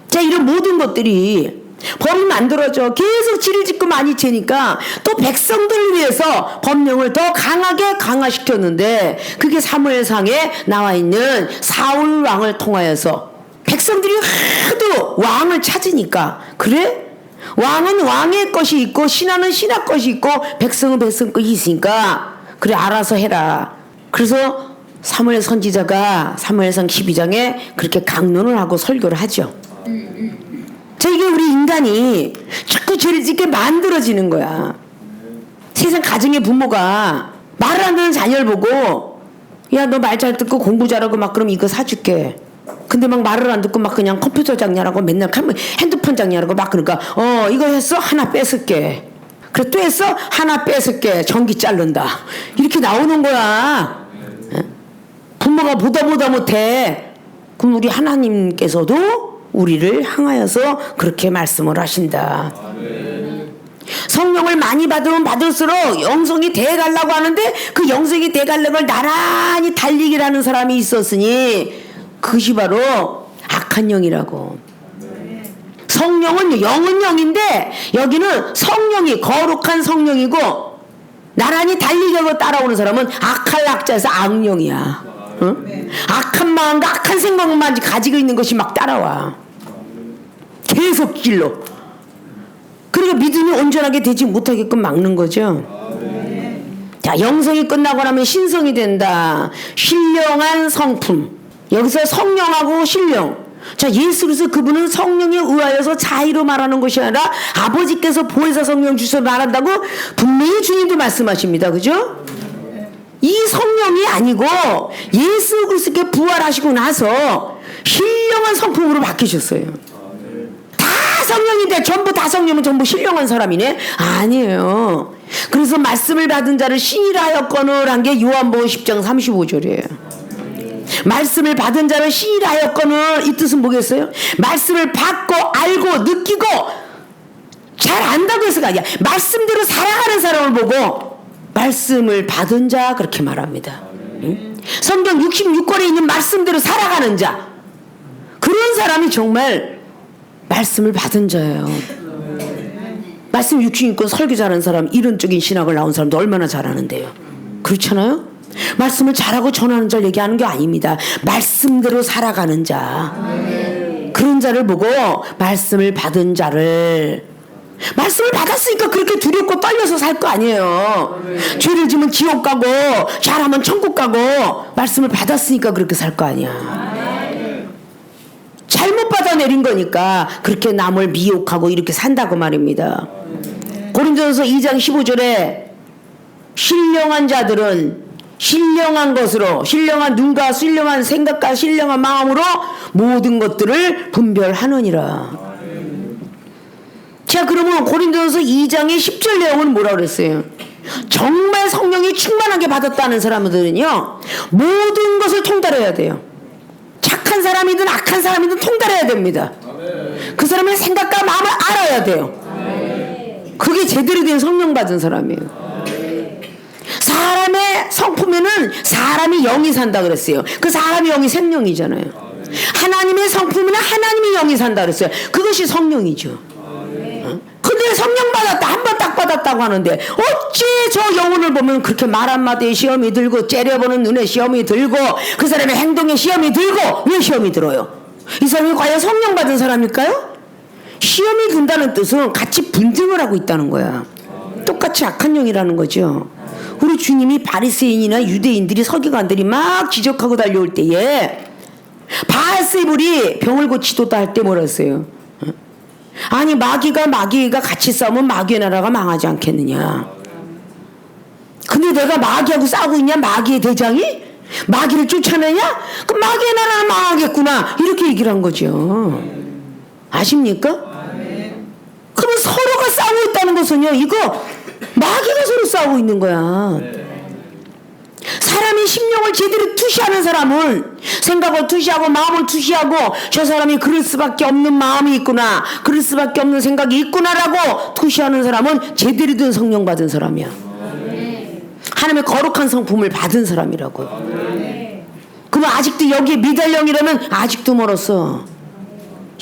자 이런 모든 것들이 법이 만들어져 계속 지를 짓고 많이 채니까 또 백성들을 위해서 법령을 더 강하게 강화시켰는데 그게 사무엘상에 나와 있는 사울 왕을 통하여서 백성들이 하도 왕을 찾으니까 그래? 왕은 왕의 것이 있고 신하는 신하 것이 있고 백성은 백성 것이 있으니까 그래 알아서 해라. 그래서 사무엘 선지자가 사무엘상 12장에 그렇게 강론을 하고 설교를 하죠. 자 이게 우리 인간이 자꾸 죄를 짓게 만들어지는 거야. 세상 가정의 부모가 말을 안 듣는 자녀를 보고 야 너 말 잘 듣고 공부 잘하고 막 그럼 이거 사줄게. 근데 막 말을 안 듣고 막 그냥 컴퓨터 장냐라고 맨날 핸드폰 장냐라고 막 그러니까 이거 했어? 하나 뺏을게. 그래 또 했어? 하나 뺏을게. 전기 자른다. 이렇게 나오는 거야. 부모가 보다 못해. 그럼 우리 하나님께서도 우리를 향하여서 그렇게 말씀을 하신다. 성령을 많이 받으면 받을수록 영성이 돼가려고 하는데 그 영성이 돼가려는 걸 나란히 달리기를 하는 사람이 있었으니 그것이 바로 악한 영이라고. 성령은 영은 영인데 여기는 성령이 거룩한 성령이고 나란히 달리기로 따라오는 사람은 악할 악자에서 악령이야. 응? 악한 마음과 악한 생각만 가지고 있는 것이 막 따라와. 계속 길로. 그리고 믿음이 온전하게 되지 못하게끔 막는 거죠. 자, 영성이 끝나고 나면 신성이 된다. 신령한 성품. 여기서 성령하고 신령. 자, 예수 그리스도 그분은 성령에 의하여서 자의로 말하는 것이 아니라 아버지께서 보혜사 성령 주셔서 말한다고 분명히 주님도 말씀하십니다. 그죠? 이 성령이 아니고 예수 그리스도께 부활하시고 나서 신령한 성품으로 바뀌셨어요. 다 성령인데 전부 다 성령은 전부 신령한 사람이네? 아니에요. 그래서 말씀을 받은 자를 신이라 하였거늘 한 게 요한복음 10장 35절이에요. 말씀을 받은 자를 신이라 하였거늘 이 뜻은 뭐겠어요? 말씀을 받고 알고 느끼고 잘 안다고 해서가 아니야. 말씀대로 살아가는 사람을 보고 말씀을 받은 자 그렇게 말합니다. 응? 성경 66권에 있는 말씀대로 살아가는 자, 그런 사람이 정말 말씀을 받은 자예요. 말씀 66권 설교 잘하는 사람, 이론적인 신학을 나온 사람도 얼마나 잘하는데요. 그렇잖아요? 말씀을 잘하고 전하는 자를 얘기하는 게 아닙니다. 말씀대로 살아가는 자, 그런 자를 보고 말씀을 받은 자를, 말씀을 받았으니까 그렇게 두렵고 떨려서 살 거 아니에요. 죄를 지면 지옥 가고 잘하면 천국 가고 말씀을 받았으니까 그렇게 살 거 아니야. 잘못 받아내린 거니까 그렇게 남을 미혹하고 이렇게 산다고 말입니다. 고린도전서 2장 15절에 신령한 자들은 신령한 것으로, 신령한 눈과 신령한 생각과 신령한 마음으로 모든 것들을 분별하느니라. 자, 그러면 고린도전서 2장의 10절 내용은 뭐라고 그랬어요? 정말 성령이 충만하게 받았다는 사람들은요, 모든 것을 통달해야 돼요. 착한 사람이든 악한 사람이든 통달해야 됩니다. 그 사람의 생각과 마음을 알아야 돼요. 그게 제대로 된 성령 받은 사람이에요. 사람의 성품에는 사람이 영이 산다 그랬어요. 그 사람의 영이 생명이잖아요. 하나님의 성품에는 하나님의 영이 산다 그랬어요. 그것이 성령이죠. 근데 성령 받았다, 한 번 딱 받았다고 하는데 어째 저 영혼을 보면 그렇게 말 한마디에 시험이 들고 째려보는 눈에 시험이 들고 그 사람의 행동에 시험이 들고, 왜 시험이 들어요? 이 사람이 과연 성령 받은 사람일까요? 시험이 든다는 뜻은 같이 분쟁을 하고 있다는 거야. 똑같이 악한 영이라는 거죠. 우리 주님이 바리새인이나 유대인들이 서기관들이 막 지적하고 달려올 때에 바알세불이 병을 고치도다 할 때 뭐라 했어요? 아니 마귀가 같이 싸우면 마귀의 나라가 망하지 않겠느냐. 근데 내가 마귀하고 싸우고 있냐? 마귀의 대장이? 마귀를 쫓아내냐? 그럼 마귀의 나라는 망하겠구나, 이렇게 얘기를 한 거죠. 아십니까? 그러면 서로가 싸우고 있다는 것은요, 이거 마귀가 서로 싸우고 있는 거야. 사람이 심령을 제대로 투시하는 사람은 생각을 투시하고 마음을 투시하고 저 사람이 그럴 수밖에 없는 마음이 있구나, 그럴 수밖에 없는 생각이 있구나라고 투시하는 사람은 제대로 된 성령 받은 사람이야. 하나님의 거룩한 성품을 받은 사람이라고. 그러면 아직도 여기에 미달령이라면 아직도 멀었어.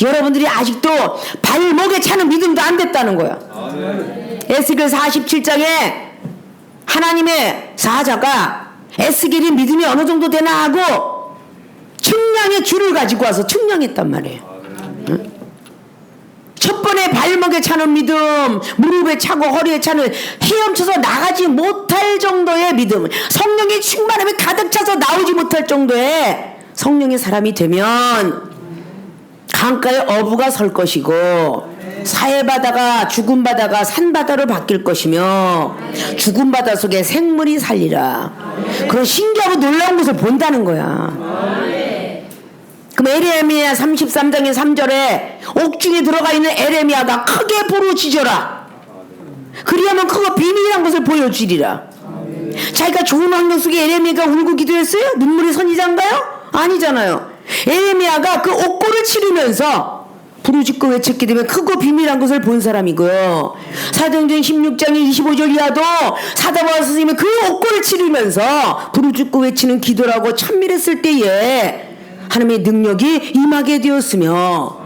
여러분들이 아직도 발목에 차는 믿음도 안 됐다는 거야. 에스겔 47장에 하나님의 사자가 에스겔이 믿음이 어느 정도 되나 하고 측량의 줄을 가지고 와서 측량했단 말이에요. 응? 첫 번에 발목에 차는 믿음, 무릎에 차고 허리에 차는, 헤엄쳐서 나가지 못할 정도의 믿음, 성령의 충만함이 가득 차서 나오지 못할 정도의 성령의 사람이 되면 강가에 어부가 설 것이고 사해바다가 죽은 바다가 산바다로 바뀔 것이며 죽은 바다 속에 생물이 살리라. 그런 신기하고 놀라운 것을 본다는 거야. 그럼 에레미야 33장의 3절에 옥중에 들어가 있는 에레미야가 크게 부르짖어라. 그리하면 그거 비밀이란 것을 보여주리라. 자기가 좋은 환경 속에 에레미야가 울고 기도했어요? 눈물이 선지자인가요? 아니잖아요. 에레미야가 그 옥고를 치르면서 부르짖고 외쳤기 때문에 크고 비밀한 것을 본 사람이고요. 사도행전 16장의 25절 이하도 사도 바울 선생님이 그 옥고를 치르면서 부르짖고 외치는 기도라고 천밀했을 때에 하나님의 능력이 임하게 되었으며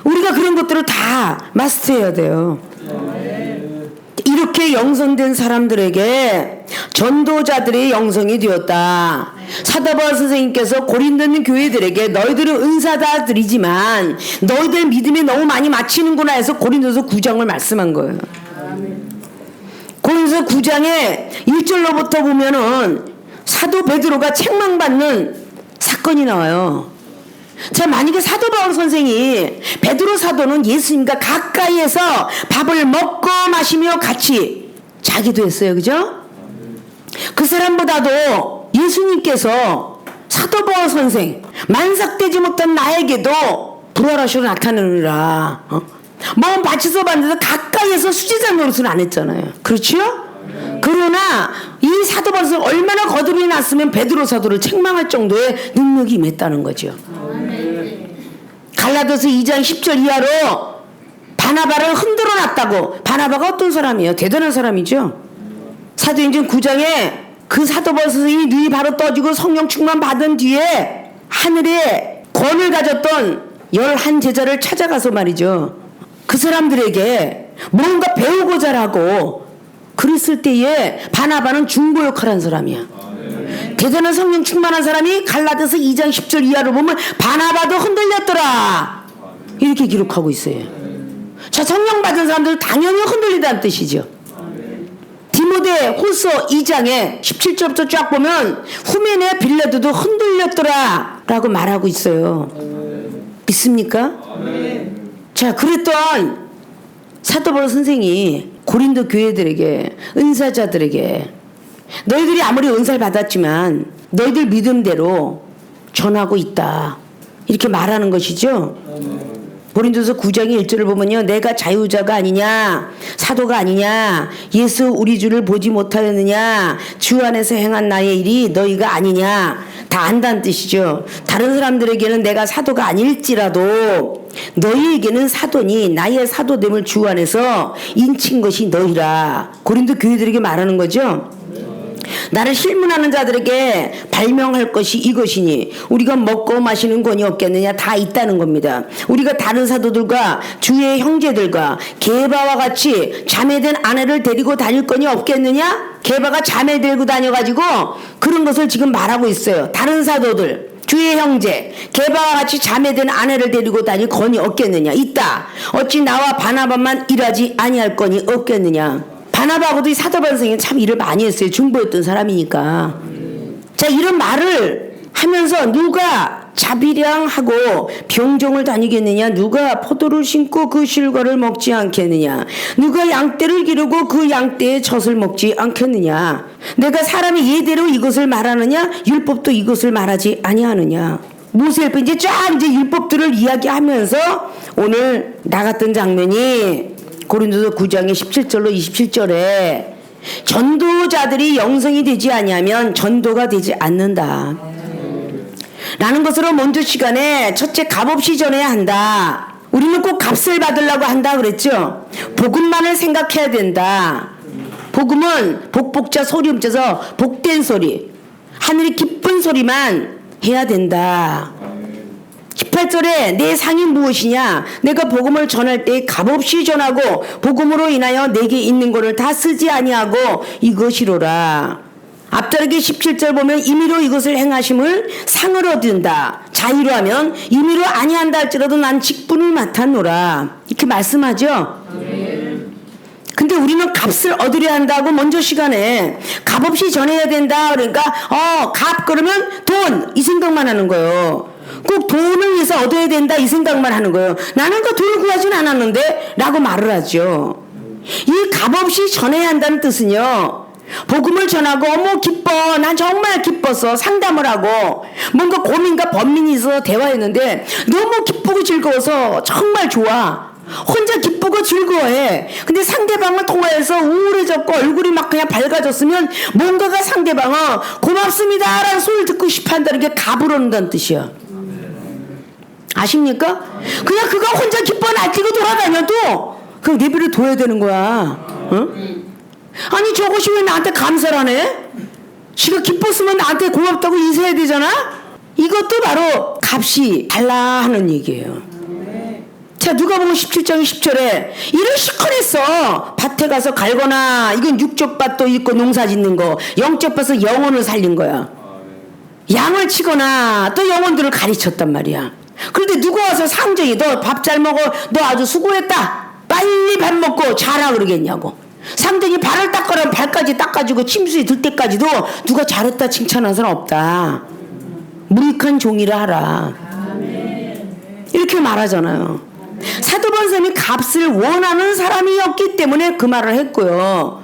우리가 그런 것들을 다 마스터해야 돼요. 이렇게 영성된 사람들에게 전도자들의 영성이 되었다. 사도 바울 선생님께서 고린도 있는 교회들에게 너희들은 은사자들이지만 너희들 믿음에 너무 많이 맞히는구나 해서 고린도서 9장을 말씀한 거예요. 고린도서 9장에 1절로부터 보면은 사도 베드로가 책망받는 사건이 나와요. 자, 만약에 사도 바울 선생이 베드로 사도는 예수님과 가까이에서 밥을 먹고 마시며 같이 자기도 했어요. 그죠? 그 사람보다도 예수님께서 사도 바울 선생 만삭되지 못한 나에게도 불활하시로 나타나느라 뭐 마치서 봤는데 가까이에서 수제자 노릇은 안 했잖아요. 그렇죠? 그러나 이 사도 바울 선생 얼마나 거듭이 났으면 베드로 사도를 책망할 정도의 능력이 임했다는 거죠. 갈라디아서 2장 10절 이하로 바나바를 흔들어 놨다고. 바나바가 어떤 사람이에요? 대단한 사람이죠. 사도행전 9장에 그 사도 바울 선생이 눈이 바로 떠지고 성령 충만 받은 뒤에 하늘에 권을 가졌던 11제자를 찾아가서 말이죠. 그 사람들에게 뭔가 배우고자 하고 그랬을 때에 바나바는 중보 역할을 한 사람이야. 대단한 성령 충만한 사람이 갈라디아서 2장 10절 이하로 보면 바나바도 흔들렸더라 이렇게 기록하고 있어요. 자, 성령 받은 사람들 당연히 흔들리다는 뜻이죠. 디모데 후서 2장에 17절부터 쫙 보면 후메네 빌레도도 흔들렸더라 라고 말하고 있어요. 믿습니까? 자, 그랬던 사도 바울 선생이 고린도 교회들에게 은사자들에게 너희들이 아무리 은사를 받았지만 너희들 믿음대로 전하고 있다 이렇게 말하는 것이죠. 고린도서 9장의 1절을 보면요, 내가 자유자가 아니냐 사도가 아니냐 예수 우리 주를 보지 못하였느냐 주 안에서 행한 나의 일이 너희가 아니냐 다 안다는 뜻이죠. 다른 사람들에게는 내가 사도가 아닐지라도 너희에게는 사도니 나의 사도됨을 주 안에서 인친 것이 너희라. 고린도 교회들에게 말하는 거죠. 나를 실문하는 자들에게 발명할 것이 이것이니 우리가 먹고 마시는 권이 없겠느냐. 다 있다는 겁니다. 우리가 다른 사도들과 주의 형제들과 게바와 같이 자매된 아내를 데리고 다닐 권이 없겠느냐. 게바가 자매 데리고 다녀가지고 그런 것을 지금 말하고 있어요. 다른 사도들 주의 형제 게바와 같이 자매된 아내를 데리고 다닐 권이 없겠느냐. 있다. 어찌 나와 바나바만 일하지 아니할 권이 없겠느냐. 바나바하고도 이 사도 바울 선생님은 참 일을 많이 했어요. 중보였던 사람이니까. 자, 이런 말을 하면서 누가 자비량하고 병종을 다니겠느냐. 누가 포도를 심고 그 실과를 먹지 않겠느냐. 누가 양떼를 기르고 그 양떼의 젖을 먹지 않겠느냐. 내가 사람이 예대로 이것을 말하느냐. 율법도 이것을 말하지 아니하느냐. 모세율법 이제 쫙 이제 율법들을 이야기하면서 오늘 나갔던 장면이 고린도서 9장의 17절로 27절에 전도자들이 영성이 되지 아니하면 전도가 되지 않는다 라는 것으로 먼저 시간에 첫째 값없이 전해야 한다. 우리는 꼭 값을 받으려고 한다 그랬죠. 복음만을 생각해야 된다. 복음은 복복자 소리 훔쳐서 복된 소리 하늘이 기쁜 소리만 해야 된다. 18절에 내 상이 무엇이냐. 내가 복음을 전할 때 값없이 전하고 복음으로 인하여 내게 있는 것을 다 쓰지 아니하고 이것이로라. 앞다르게 17절 보면 임의로 이것을 행하심을 상을 얻는다. 자의로 하면 임의로 아니한다 할지라도 난 직분을 맡았노라 이렇게 말씀하죠. 근데 우리는 값을 얻으려 한다고 먼저 시간에 값없이 전해야 된다 그러니까 값 그러면 돈 이 생각만 하는 거예요. 꼭 돈을 위해서 얻어야 된다 이 생각만 하는 거예요. 나는 그 돈을 구하진 않았는데 라고 말을 하죠. 이 값없이 전해야 한다는 뜻은요, 복음을 전하고 어머 기뻐 난 정말 기뻤어 상담을 하고 뭔가 고민과 번민이 있어서 대화했는데 너무 기쁘고 즐거워서 정말 좋아. 혼자 기쁘고 즐거워해. 근데 상대방을 통화해서 우울해졌고 얼굴이 막 그냥 밝아졌으면 뭔가가 상대방은 고맙습니다 라는 소리를 듣고 싶어 한다는 게 값을 얻는다는 뜻이야. 아십니까? 그냥 그가 혼자 기뻐 날뛰고 돌아다녀도 그럼 예배를 둬야 되는 거야. 응? 아니 저것이 왜 나한테 감사를 하네? 지가 기뻤으면 나한테 고맙다고 인사해야 되잖아? 이것도 바로 값이 달라 하는 얘기예요. 자, 누가복음 17장 10절에 이를 시커냈어. 밭에 가서 갈거나, 이건 육적 밭도 있고 농사 짓는 거, 영적 밭은 영혼을 살린 거야. 양을 치거나 또 영혼들을 가르쳤단 말이야. 그런데 누가 와서 상정이 너 밥 잘 먹어, 너 아주 수고했다, 빨리 밥 먹고 자라 그러겠냐고. 상정이 발을 닦으라면 발까지 닦아주고 침수에 들 때까지도 누가 잘했다 칭찬한 사람 없다. 무익한 종이라 하라. 이렇게 말하잖아요. 사도 바울이 값을 원하는 사람이었기 때문에 그 말을 했고요.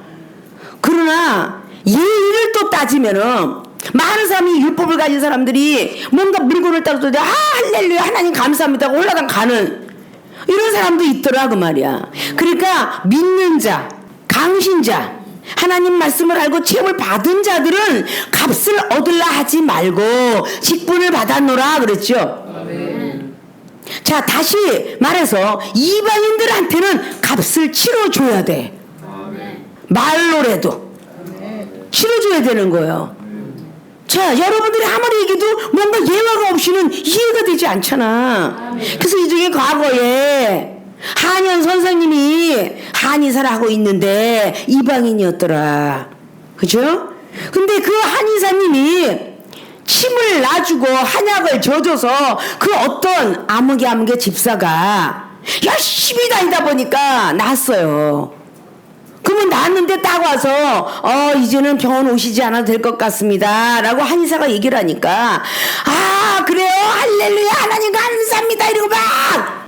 그러나 예의를 또 따지면은 많은 사람이 율법을 가진 사람들이 뭔가 물건을 따고 아 할렐루야 하나님 감사합니다 하고 올라간 가는 이런 사람도 있더라 그 말이야. 그러니까 믿는 자, 강신자, 하나님 말씀을 알고 체험을 받은 자들은 값을 얻으려 하지 말고 직분을 받았노라 그랬죠. 자, 다시 말해서 이방인들한테는 값을 치러줘야 돼. 말로라도 치러줘야 되는 거예요. 자, 여러분들이 아무리 얘기해도 뭔가 예화가 없이는 이해가 되지 않잖아. 그래서 이 중에 과거에 한현 선생님이 한의사를 하고 있는데 이방인이었더라. 그죠? 근데 그 한의사님이 침을 놔주고 한약을 져줘서 그 어떤 아무개 집사가 열심히 다니다 보니까 나았어요. 그러면 나았는데 딱 와서 이제는 병원 오시지 않아도 될 것 같습니다 라고 한의사가 얘기를 하니까 아 그래요 할렐루야 하나님 감사합니다 이러고 막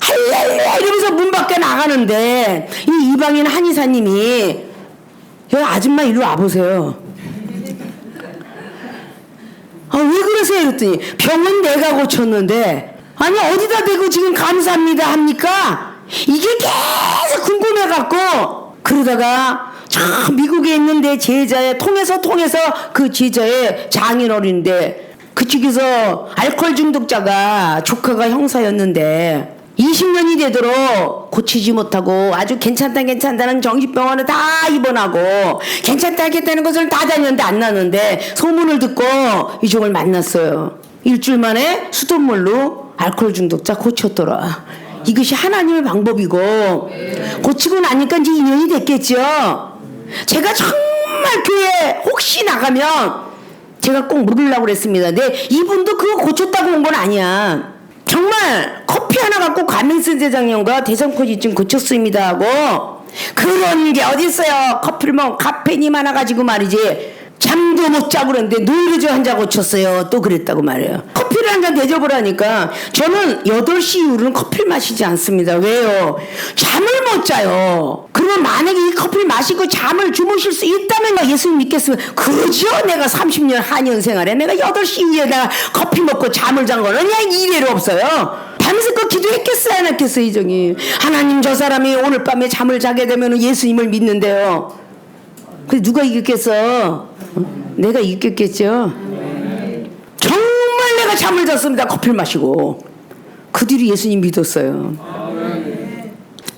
할렐루야 이러면서 문 밖에 나가는데 이 이방인 한의사님이 야 아줌마 이리 와보세요. 왜 그러세요? 이랬더니 병은 내가 고쳤는데 아니 어디다 대고 지금 감사합니다 합니까? 이게 계속 궁금해갖고 그러다가 저 미국에 있는 내 제자의 통해서 그 제자의 장인어른인데 그쪽에서 알코올 중독자가 조카가 형사였는데 20년이 되도록 고치지 못하고 아주 괜찮다는 정신병원에 다 입원하고 괜찮다는 것을 다 다녔는데 안 나는데 소문을 듣고 이쪽을 만났어요. 일주일 만에 수돗물로 알코올 중독자 고쳤더라. 이것이 하나님의 방법이고 고치고 나니까 이제 2년이 됐겠죠. 제가 정말 교회 혹시 나가면 제가 꼭 물으려고 그랬습니다. 근데 이분도 그거 고쳤다고 온 건 아니야. 정말 커피 하나 갖고 가맹스 대장님과 대성코지증 고쳤습니다 하고 그런 게 어딨어요. 커피를 먹으면 카페인이 많아가지고 말이지 잠도 못 자고 그랬는데 노이로제 한 잔 고쳤어요. 또 그랬다고 말해요. 커피를 한 잔 대접을 하니까 저는 8시 이후로는 커피를 마시지 않습니다. 왜요? 잠을 못 자요. 그러면 만약에 이 커피를 마시고 잠을 주무실 수 있다면 예수님 믿겠으면 그러죠. 내가 30년 한의원 생활에 내가 8시 이후에 내가 커피 먹고 잠을 잔 거는 그냥 이래로 없어요. 밤새껏 기도했겠어요 안 했겠어요 이정이. 하나님 저 사람이 오늘 밤에 잠을 자게 되면 예수님을 믿는데요. 근데 누가 이겼겠어? 내가 이겼겠죠. 정말 내가 잠을 잤습니다. 커피를 마시고 그 뒤로 예수님 믿었어요.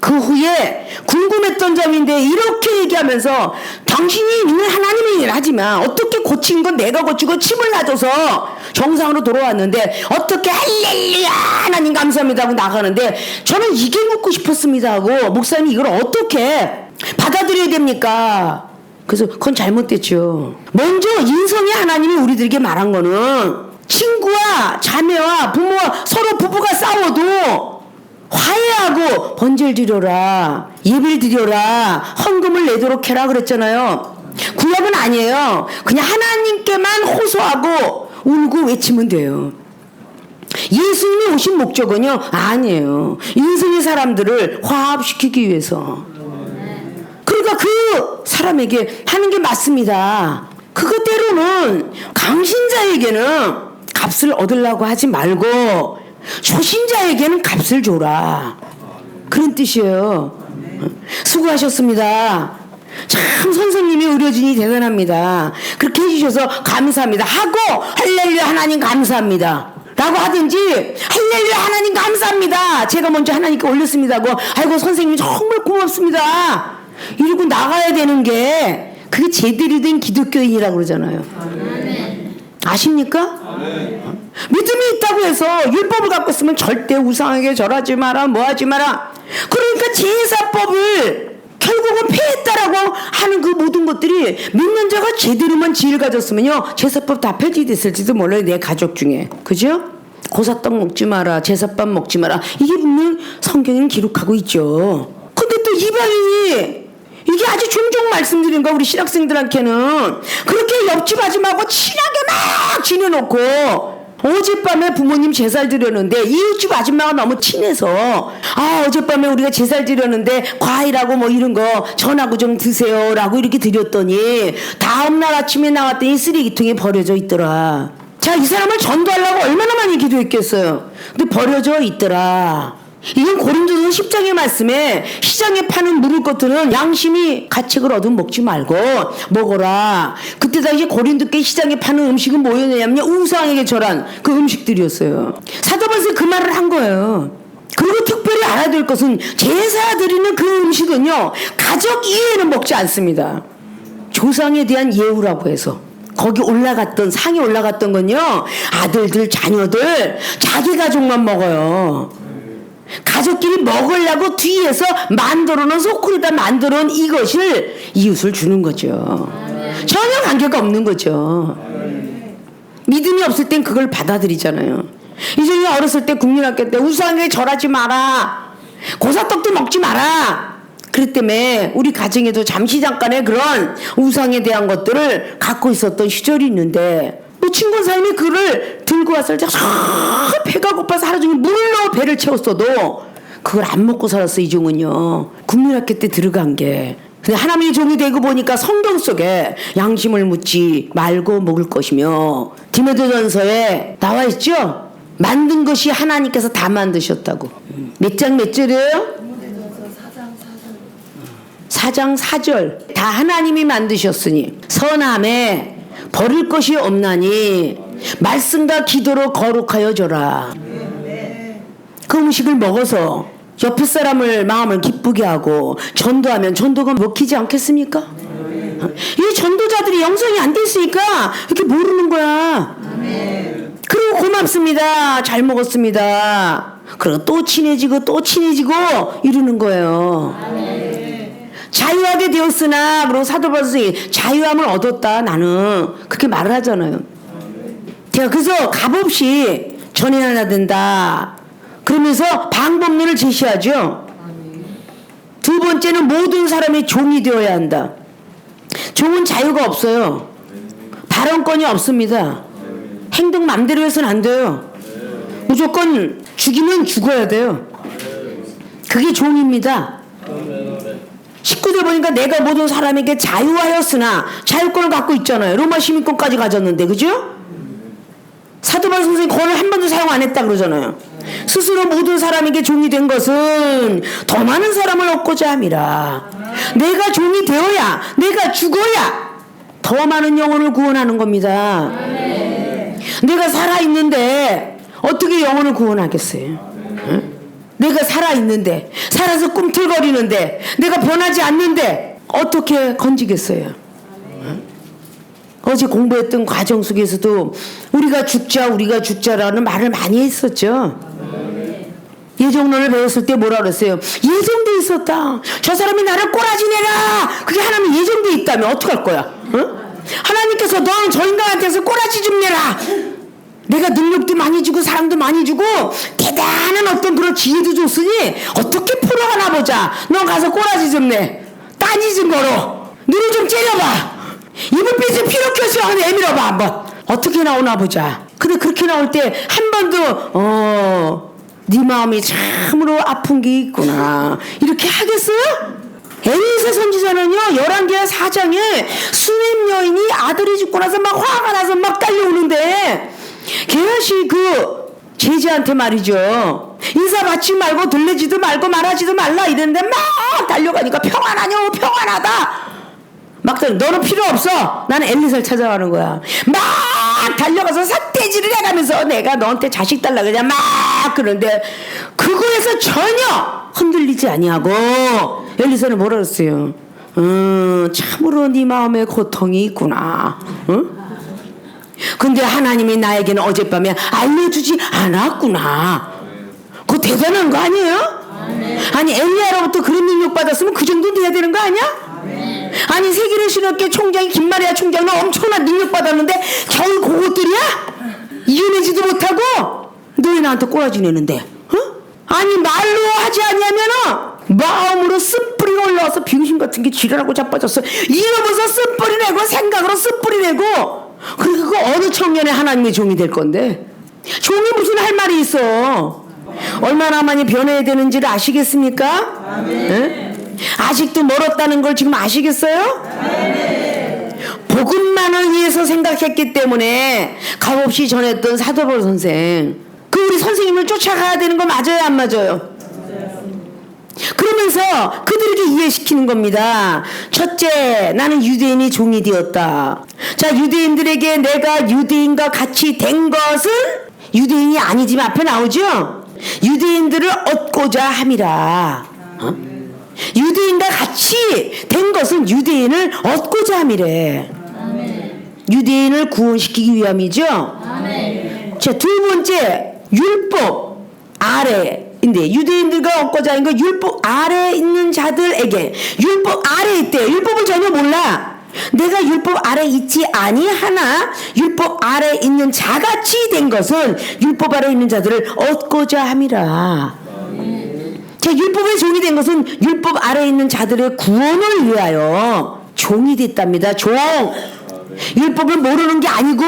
그 후에 궁금했던 점인데 이렇게 얘기하면서 당신이 있는 하나님의 일 하지만 어떻게 고친 건 내가 고치고 침을 놔줘서 정상으로 돌아왔는데 어떻게 할렐루야 하나님 감사합니다 하고 나가는데 저는 이게 묻고 싶었습니다 하고 목사님이 이걸 어떻게 받아들여야 됩니까? 그래서 그건 잘못됐죠. 먼저 인성의 하나님이 우리들에게 말한 거는 친구와 자매와 부모와 서로 부부가 싸워도 화해하고 번제를 드려라, 예배를 드려라, 헌금을 내도록 해라 그랬잖아요. 구약은 아니에요. 그냥 하나님께만 호소하고 울고 외치면 돼요. 예수님이 오신 목적은요 아니에요. 인생의 사람들을 화합시키기 위해서. 그러니까 그 사람에게 하는 게 맞습니다. 그것 때로는 강신자에게는 값을 얻으려고 하지 말고 초신자에게는 값을 줘라. 그런 뜻이에요. 수고하셨습니다. 참 선생님이 의료진이 대단합니다. 그렇게 해주셔서 감사합니다 하고 할렐루야 하나님 감사합니다. 라고 하든지 할렐루야 하나님 감사합니다. 제가 먼저 하나님께 올렸습니다 하고 아이고 선생님 정말 고맙습니다. 이러고 나가야 되는 게 그게 제대로 된 기독교인이라고 그러잖아요. 아십니까? 믿음이 있다고 해서 율법을 갖고 있으면 절대 우상에게 절하지 마라 뭐 하지 마라. 그러니까 제사법을 결국은 폐했다라고 하는 그 모든 것들이 믿는 자가 제대로만 지혜를 가졌으면요 제사법 다 폐지됐을지도 몰라요. 내 가족 중에. 그죠? 고사떡 먹지 마라 제사밥 먹지 마라 이게 분명 성경에는 기록하고 있죠. 근데 또 이방인이 이게 아주 종종 말씀드린 거 우리 신학생들한테는 그렇게 옆집 아줌마하고 친하게 막 지내놓고 어젯밤에 부모님 제살 드렸는데 이웃집 아줌마가 너무 친해서 어젯밤에 우리가 제살 드렸는데 과일하고 뭐 이런 거 전하고 좀 드세요 라고 이렇게 드렸더니 다음날 아침에 나왔더니 쓰레기통에 버려져 있더라. 자, 이 사람을 전도하려고 얼마나 많이 기도했겠어요. 근데 버려져 있더라. 이건 고린도서 10장의 말씀에 시장에 파는 물을 것들은 양심이 가책을 얻으면 먹지 말고 먹어라. 그때 당시 고린도께 시장에 파는 음식은 뭐였냐면요 우상에게 절한 그 음식들이었어요. 사도 바울이 그 말을 한 거예요. 그리고 특별히 알아야 될 것은 제사 드리는 그 음식은요 가족 이외에는 먹지 않습니다. 조상에 대한 예우라고 해서 거기 올라갔던 상에 올라갔던 건요 아들들 자녀들 자기 가족만 먹어요. 가족끼리 먹으려고 뒤에서 만들어놓은 소쿠리다 만들어놓은 이것을 이웃을 주는 거죠. 전혀 관계가 없는 거죠. 믿음이 없을 땐 그걸 받아들이잖아요. 이전에 어렸을 때 국민학교 때 우상에 절하지 마라 고사떡도 먹지 마라 그랬다며 우리 가정에도 잠시 잠깐의 그런 우상에 대한 것들을 갖고 있었던 시절이 있는데 뭐 친구 사람이 그를 들고 왔을 때 배가 고파서 하루 종일 물로 배를 채웠어도 그걸 안 먹고 살았어. 이종은요 국민학교 때 들어간 게. 근데 하나님의 종이 되고 보니까 성경 속에 양심을 묻지 말고 먹을 것이며 디모데전서에 나와 있죠. 만든 것이 하나님께서 다 만드셨다고. 몇 장 몇 절이에요? 4장 4절 다 하나님이 만드셨으니 선함에 버릴 것이 없나니 말씀과 기도로 거룩하여 줘라. 그 음식을 먹어서 옆에 사람을 마음을 기쁘게 하고 전도하면 전도가 먹히지 않겠습니까? 이 전도자들이 영성이 안 됐으니까 이렇게 모르는 거야. 그리고 고맙습니다 잘 먹었습니다 그리고 또 친해지고 이러는 거예요. 자유하게 되었으나 그리고 사도 바울이 자유함을 얻었다 나는 그렇게 말을 하잖아요. 제가 그래서 값없이 전해야 된다 그러면서 방법론을 제시하죠. 두 번째는 모든 사람이 종이 되어야 한다. 종은 자유가 없어요. 발언권이 없습니다. 행동 맘대로 해서는 안 돼요. 무조건 죽이면 죽어야 돼요. 그게 종입니다. 19절 보니까 내가 모든 사람에게 자유하였으나 자유권을 갖고 있잖아요. 로마 시민권까지 가졌는데 그죠? 사도 바울 선생님 권을 한 번도 사용 안 했다 그러잖아요. 스스로 모든 사람에게 종이 된 것은 더 많은 사람을 얻고자 함이라. 내가 종이 되어야 내가 죽어야 더 많은 영혼을 구원하는 겁니다. 내가 살아있는데 어떻게 영혼을 구원하겠어요? 응? 내가 살아있는데 살아서 꿈틀거리는데 내가 변하지 않는데 어떻게 건지겠어요? 어제 공부했던 과정 속에서도 우리가 죽자라는 말을 많이 했었죠. 예정론을 배웠을 때 뭐라 그랬어요? 예정돼 있었다. 저 사람이 나를 꼬라지 내라. 그게 하나님 예정돼 있다면 어떡할 거야? 응? 하나님께서 너는 저 인간한테서 꼬라지 좀 내라. 내가 능력도 많이 주고 사랑도 많이 주고 대단한 어떤 그런 지혜도 줬으니 어떻게 풀어가나 보자. 너 가서 꼬라지 좀 내. 따지 좀 걸어. 눈을 좀 째려봐. 이불빛을 피로켜서 내밀어봐 한번. 어떻게 나오나 보자. 근데 그렇게 나올 때 한 번도 네 마음이 참으로 아픈 게 있구나 이렇게 하겠어요? 엘리사 선지자는요 11개와 4장에 수냄 여인이 아들이 죽고 나서 막 화가 나서 막 달려오는데 게하시 그 제자한테 말이죠. 인사 받지 말고 들리지도 말고 말하지도 말라 이랬는데 막 달려가니까 평안하냐고 평안하다. 막 너는 필요 없어. 나는 엘리사를 찾아가는 거야. 막 달려가서 삿대질을 해가면서 내가 너한테 자식 달라 그냥 막 그러는데 그거에서 전혀 흔들리지 아니하고 엘리사는 뭐라 그랬어요? 참으로 네 마음에 고통이 있구나. 근데 하나님이 나에게는 어젯밤에 알려주지 않았구나. 그거 대단한 거 아니에요? 아니 엘리야로부터 그런 능력 받았으면 그 정도 돼야 되는 거 아니야? 아니 세계를 신학교 총장이 김마리아 총장은 엄청난 능력 받았는데 겨우 그것들이야? 이겨내지도 못하고 너희 나한테 꼬라지 내는데 아니 말로 하지 않냐면은 마음으로 쓴뿌리가 올라와서 병신 같은 게 지랄하고 자빠졌어. 이러면서 쓴뿌리 내고 생각으로 쓴뿌리 내고 그리고 그 어느 청년의 하나님의 종이 될 건데 종이 무슨 할 말이 있어. 얼마나 많이 변해야 되는지를 아시겠습니까? 네? 아직도 멀었다는 걸 지금 아시겠어요? 네. 복음만을 위해서 생각했기 때문에 값없이 전했던 사도바울 선생 그 우리 선생님을 쫓아가야 되는 거 맞아요 안 맞아요? 그러면서 그들에게 이해시키는 겁니다. 첫째, 나는 유대인이 종이 되었다. 자, 유대인들에게 내가 유대인과 같이 된 것은 유대인이 아니지만 앞에 나오죠? 유대인들을 얻고자 함이라. 유대인과 같이 된 것은 유대인을 얻고자 함이래. 유대인을 구원시키기 위함이죠? 자, 두 번째, 율법 아래인데 유대인들과 얻고자 하는 거 율법 아래에 있는 자들에게 율법 아래에 있대. 율법을 전혀 몰라. 내가 율법 아래에 있지 아니하나 율법 아래에 있는 자같이 된 것은 율법 아래에 있는 자들을 얻고자 함이라. 자, 율법의 종이 된 것은 율법 아래에 있는 자들의 구원을 위하여 종이 됐답니다. 종. 율법을 모르는 게 아니고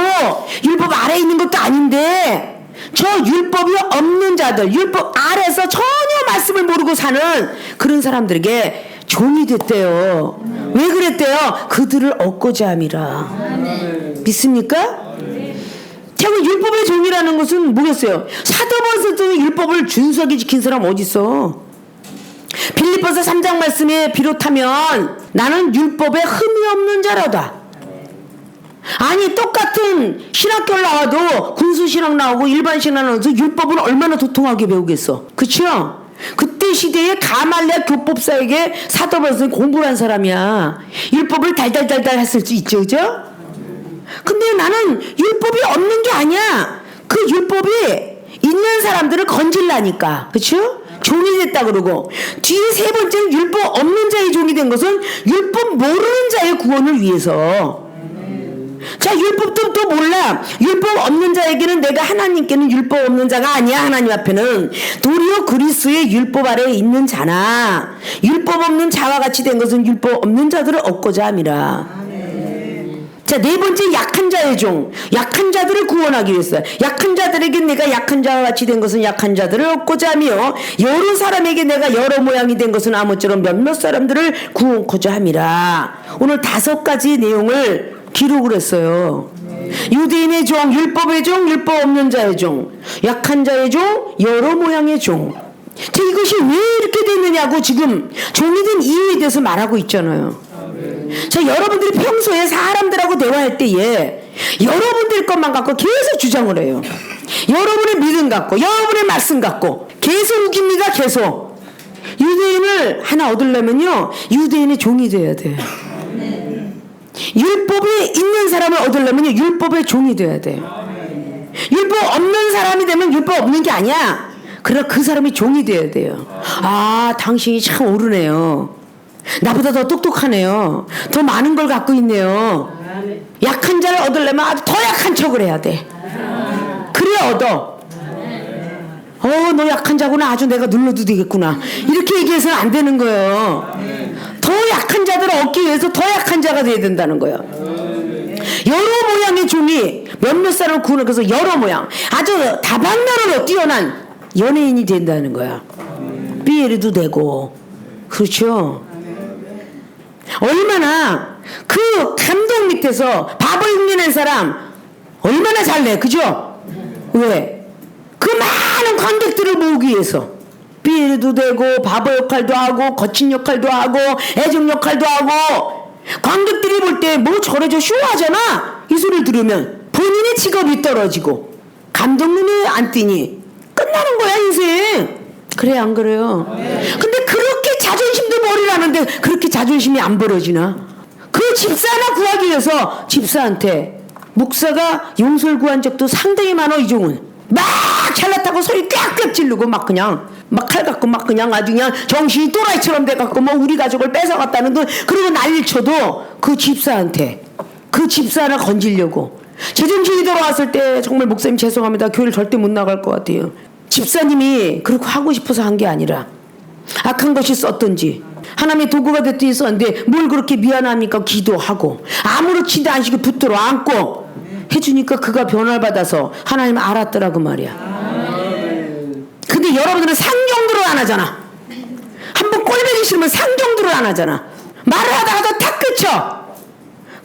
율법 아래에 있는 것도 아닌데 저 율법이 없는 자들, 율법 아래에서 전혀 말씀을 모르고 사는 그런 사람들에게 종이 됐대요. 왜 그랬대요? 그들을 얻고자 함이라. 믿습니까? 자, 율법의 종이라는 것은 뭐겠어요? 사도바울서도 율법을 준수하게 지킨 사람 어디 있어? 빌립보서 3장 말씀에 비롯하면 나는 율법에 흠이 없는 자라다. 아니 똑같은 신학교 나와도 군수신학 나오고 일반신학 나와도 율법을 얼마나 도통하게 배우겠어. 그쵸? 그때 시대에 가말리아 교법사에게 사도바울은 공부를 한 사람이야. 율법을 달달달달 했을 수 있죠. 그죠? 근데 나는 율법이 없는 게 아니야. 그 율법이 있는 사람들을 건질라니까. 그쵸? 종이 됐다 그러고 뒤에 세 번째는 율법 없는 자의 종이 된 것은 율법 모르는 자의 구원을 위해서. 자, 율법도 또 몰라. 율법 없는 자에게는 내가 하나님께는 율법 없는 자가 아니야. 하나님 앞에는 도리어 그리스도의 율법 아래에 있는 자나 율법 없는 자와 같이 된 것은 율법 없는 자들을 얻고자 함이라. 자, 네 번째 약한 자의 종. 약한 자들을 구원하기 위해서. 약한 자들에게 내가 약한 자와 같이 된 것은 약한 자들을 얻고자 하며 여러 사람에게 내가 여러 모양이 된 것은 아무쪼록 몇몇 사람들을 구원코자 함이라. 오늘 5가지 내용을 기록을 했어요. 유대인의 종, 율법의 종, 율법 없는 자의 종, 약한 자의 종, 여러 모양의 종. 자, 이것이 왜 이렇게 됐느냐고 지금 종이 된 이유에 대해서 말하고 있잖아요. 자, 여러분들이 평소에 사람들하고 대화할 때에 여러분들 것만 갖고 계속 주장을 해요. 여러분의 믿음 갖고 여러분의 말씀 갖고 계속 우깁니다. 계속. 유대인을 하나 얻으려면요 유대인의 종이 돼야 돼요. 율법이 있는 사람을 얻으려면 율법의 종이 돼야 돼요. 율법 없는 사람이 되면 율법 없는 게 아니야. 그러나 그 사람이 종이 돼야 돼요. 아, 당신이 참 오르네요. 나보다 더 똑똑하네요. 더 많은 걸 갖고 있네요. 약한 자를 얻으려면 아주 더 약한 척을 해야 돼. 그래 얻어. 너 약한 자구나. 아주 내가 눌러도 되겠구나. 이렇게 얘기해서는 안 되는 거예요. 더 약한 자들을 얻기 위해서 더 약한 자가 돼야 된다는 거예요. 여러 모양의 종이 몇몇 사람을 구원하기 위해서 여러 모양 아주 다방면으로 뛰어난 연예인이 된다는 거야. 삐에르도 되고. 그렇죠. 얼마나 그 감동 밑에서 밥을 흉내낸 사람 얼마나 잘내. 그죠? 왜? 그 많은 관객들을 모으기 위해서 삐에르도 되고 바보 역할도 하고 거친 역할도 하고 애정 역할도 하고 관객들이 볼 때 뭐 저래 저 쇼하잖아. 이 소리를 들으면 본인이 직업이 떨어지고 감독 눈에 안 띄니 끝나는 거야 인생. 그래 안 그래요? 근데 그렇게 자존심도 버리라는데 그렇게 자존심이 안 버려지나? 그 집사 하나 구하기 위해서 집사한테 목사가 용서를 구한 적도 상당히 많아. 이종은 막 잘났다고 소리 꽥꽥 지르고 막 그냥 막 칼 갖고 막 그냥 아주 그냥 정신이 또라이처럼 돼갖고 뭐 우리 가족을 뺏어갔다는 둥 그러고 난리를 쳐도 그 집사한테 그 집사 하나 건지려고 제정신이 돌아왔을 때 정말 목사님 죄송합니다. 교회를 절대 못 나갈 것 같아요. 집사님이 그렇게 하고 싶어서 한 게 아니라 악한 것이 썼던지 하나님의 도구가 됐더니 썼는데 뭘 그렇게 미안합니까? 기도하고 아무렇지도 않게 붙들어 안고 해주니까 그가 변화를 받아서 하나님 알았더라고 말이야. 근데 여러분들은 상정들을 안 하잖아. 한번 꼴보기 싫으면 상정들을 안 하잖아. 말을 하다가도 탁 그쳐.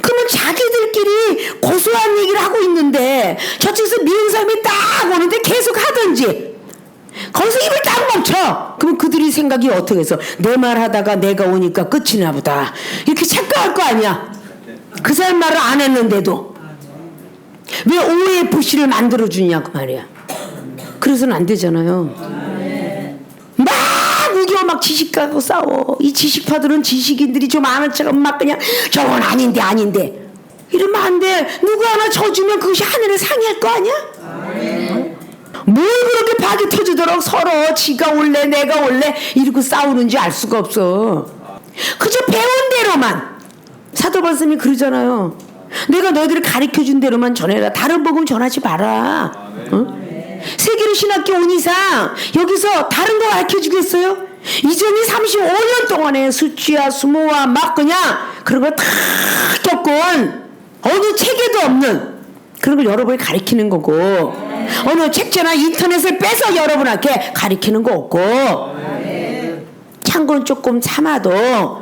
그러면 자기들끼리 고소한 얘기를 하고 있는데 저쪽에서 미운 사람이 딱 오는데 계속 하든지 거기서 입을 딱 멈춰. 그럼 그들이 생각이 어떻게 해서 내 말 하다가 내가 오니까 끝이나 보다 이렇게 착각할 거 아니야. 그 사람 말을 안 했는데도 왜 오해의 불씨를 만들어주냐고 말이야. 그래서는 안 되잖아요. 막 우겨 막 지식하고 싸워. 이 지식파들은 지식인들이 좀 아는 척은 막 그냥 저건 아닌데 이러면 안 돼. 누구 하나 져주면 그것이 하늘에 상할 거 아니야? 뭘 그렇게 박이 터지도록 서로 지가 올래 내가 올래 이러고 싸우는지 알 수가 없어. 그저 배운 대로만. 사도 말씀이 그러잖아요. 내가 너희들을 가르쳐준 대로만 전해라. 다른 복음 전하지 마라. 어? 세계로 신학교 온 이상 여기서 다른 거 가르쳐주겠어요? 이전이 35년 동안에 수치와 수모와 막 그냥 그런 걸 다 겪은 어느 책에도 없는 그런 걸 여러분이 가르치는 거고 어느 책자나 인터넷을 빼서 여러분한테 가르치는 거 없고 참고는 조금 참아도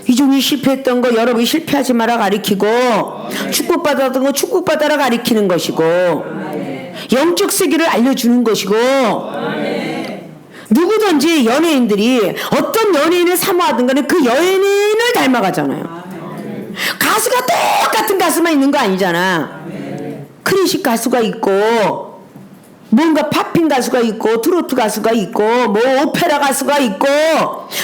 이종이 실패했던 거 여러분이 실패하지 마라 가르치고 축복받았던 거 축복받아라 가르치는 것이고 영적 세계를 알려주는 것이고 누구든지 연예인들이 어떤 연예인을 사모하든 간에 그 연예인을 닮아가잖아요. 가수가 똑같은 가수만 있는 거 아니잖아. 클래식 가수가 있고 뭔가 팝핑 가수가 있고 트로트 가수가 있고 뭐 오페라 가수가 있고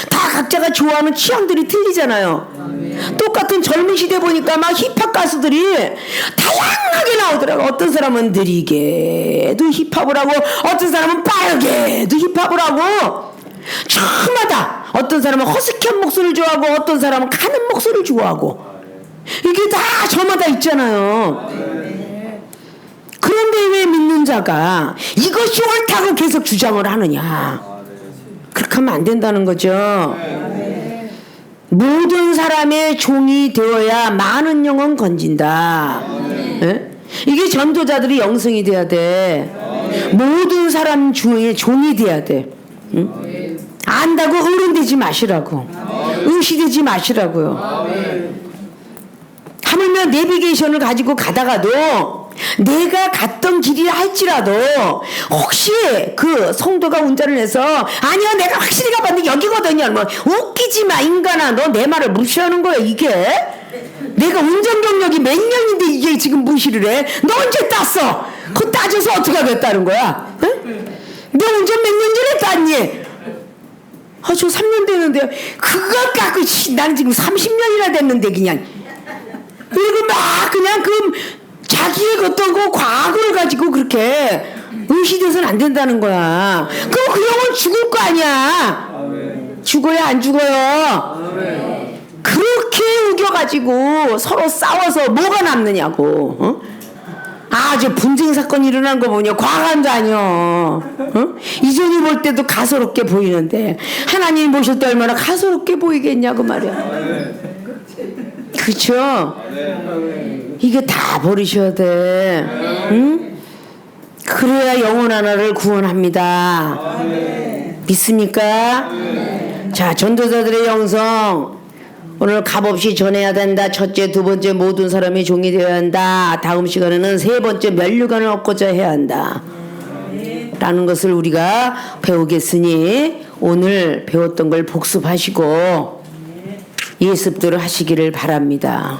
다 각자가 좋아하는 취향들이 틀리잖아요. 똑같은 젊은 시대 보니까 막 힙합 가수들이 다양하게 나오더라고. 어떤 사람은 느리게도 힙합을 하고 어떤 사람은 빠르게도 힙합을 하고 저마다 어떤 사람은 허스키한 목소리를 좋아하고 어떤 사람은 가는 목소리를 좋아하고 이게 다 저마다 있잖아요. 그런데 왜 믿는 자가 이것이 옳다고 계속 주장을 하느냐. 그렇게 하면 안 된다는 거죠. 모든 사람의 종이 되어야 많은 영혼 건진다. 이게 전도자들이 영성이 돼야 돼. 모든 사람 중에 종이 돼야 돼. 응? 안다고 어른되지 마시라고. 의시되지 마시라고요. 하물며 내비게이션을 가지고 가다가도 내가 갔던 길이라 할지라도 혹시 그 성도가 운전을 해서 아니야 내가 확실히 가봤는데 여기거든요. 뭐 웃기지 마 인간아. 너 내 말을 무시하는 거야 이게. 내가 운전 경력이 몇 년인데 이게 지금 무시를 해. 너 언제 땄어? 그거 따져서 어떻게 하겠다는 거야? 응? 너 운전 몇 년 전에 땄니? 저 3년 됐는데요. 그거 갖고 나는 지금 30년이나 됐는데 그냥 그리고 막 그냥 그 자기의 어떤 그 과거를 가지고 그렇게 의시돼서는 안 된다는 거야. 그럼 그 영혼 죽을 거 아니야. 죽어요 안 죽어요? 그렇게 우겨가지고 서로 싸워서 뭐가 남느냐고. 어? 아주 분쟁 사건이 일어난 거 보냐 과간도 아니여. 어? 이전이 볼 때도 가소롭게 보이는데 하나님 보실 때 얼마나 가소롭게 보이겠냐고 말이야. 그쵸? 이게 다 버리셔야 돼. 응? 그래야 영혼 하나를 구원합니다. 믿습니까? 자, 전도자들의 영성 오늘 값없이 전해야 된다. 첫째, 두 번째 모든 사람이 종이 되어야 한다. 다음 시간에는 세 번째 면류관을 얻고자 해야 한다. 라는 것을 우리가 배우겠으니 오늘 배웠던 걸 복습하시고 예습들을 하시기를 바랍니다.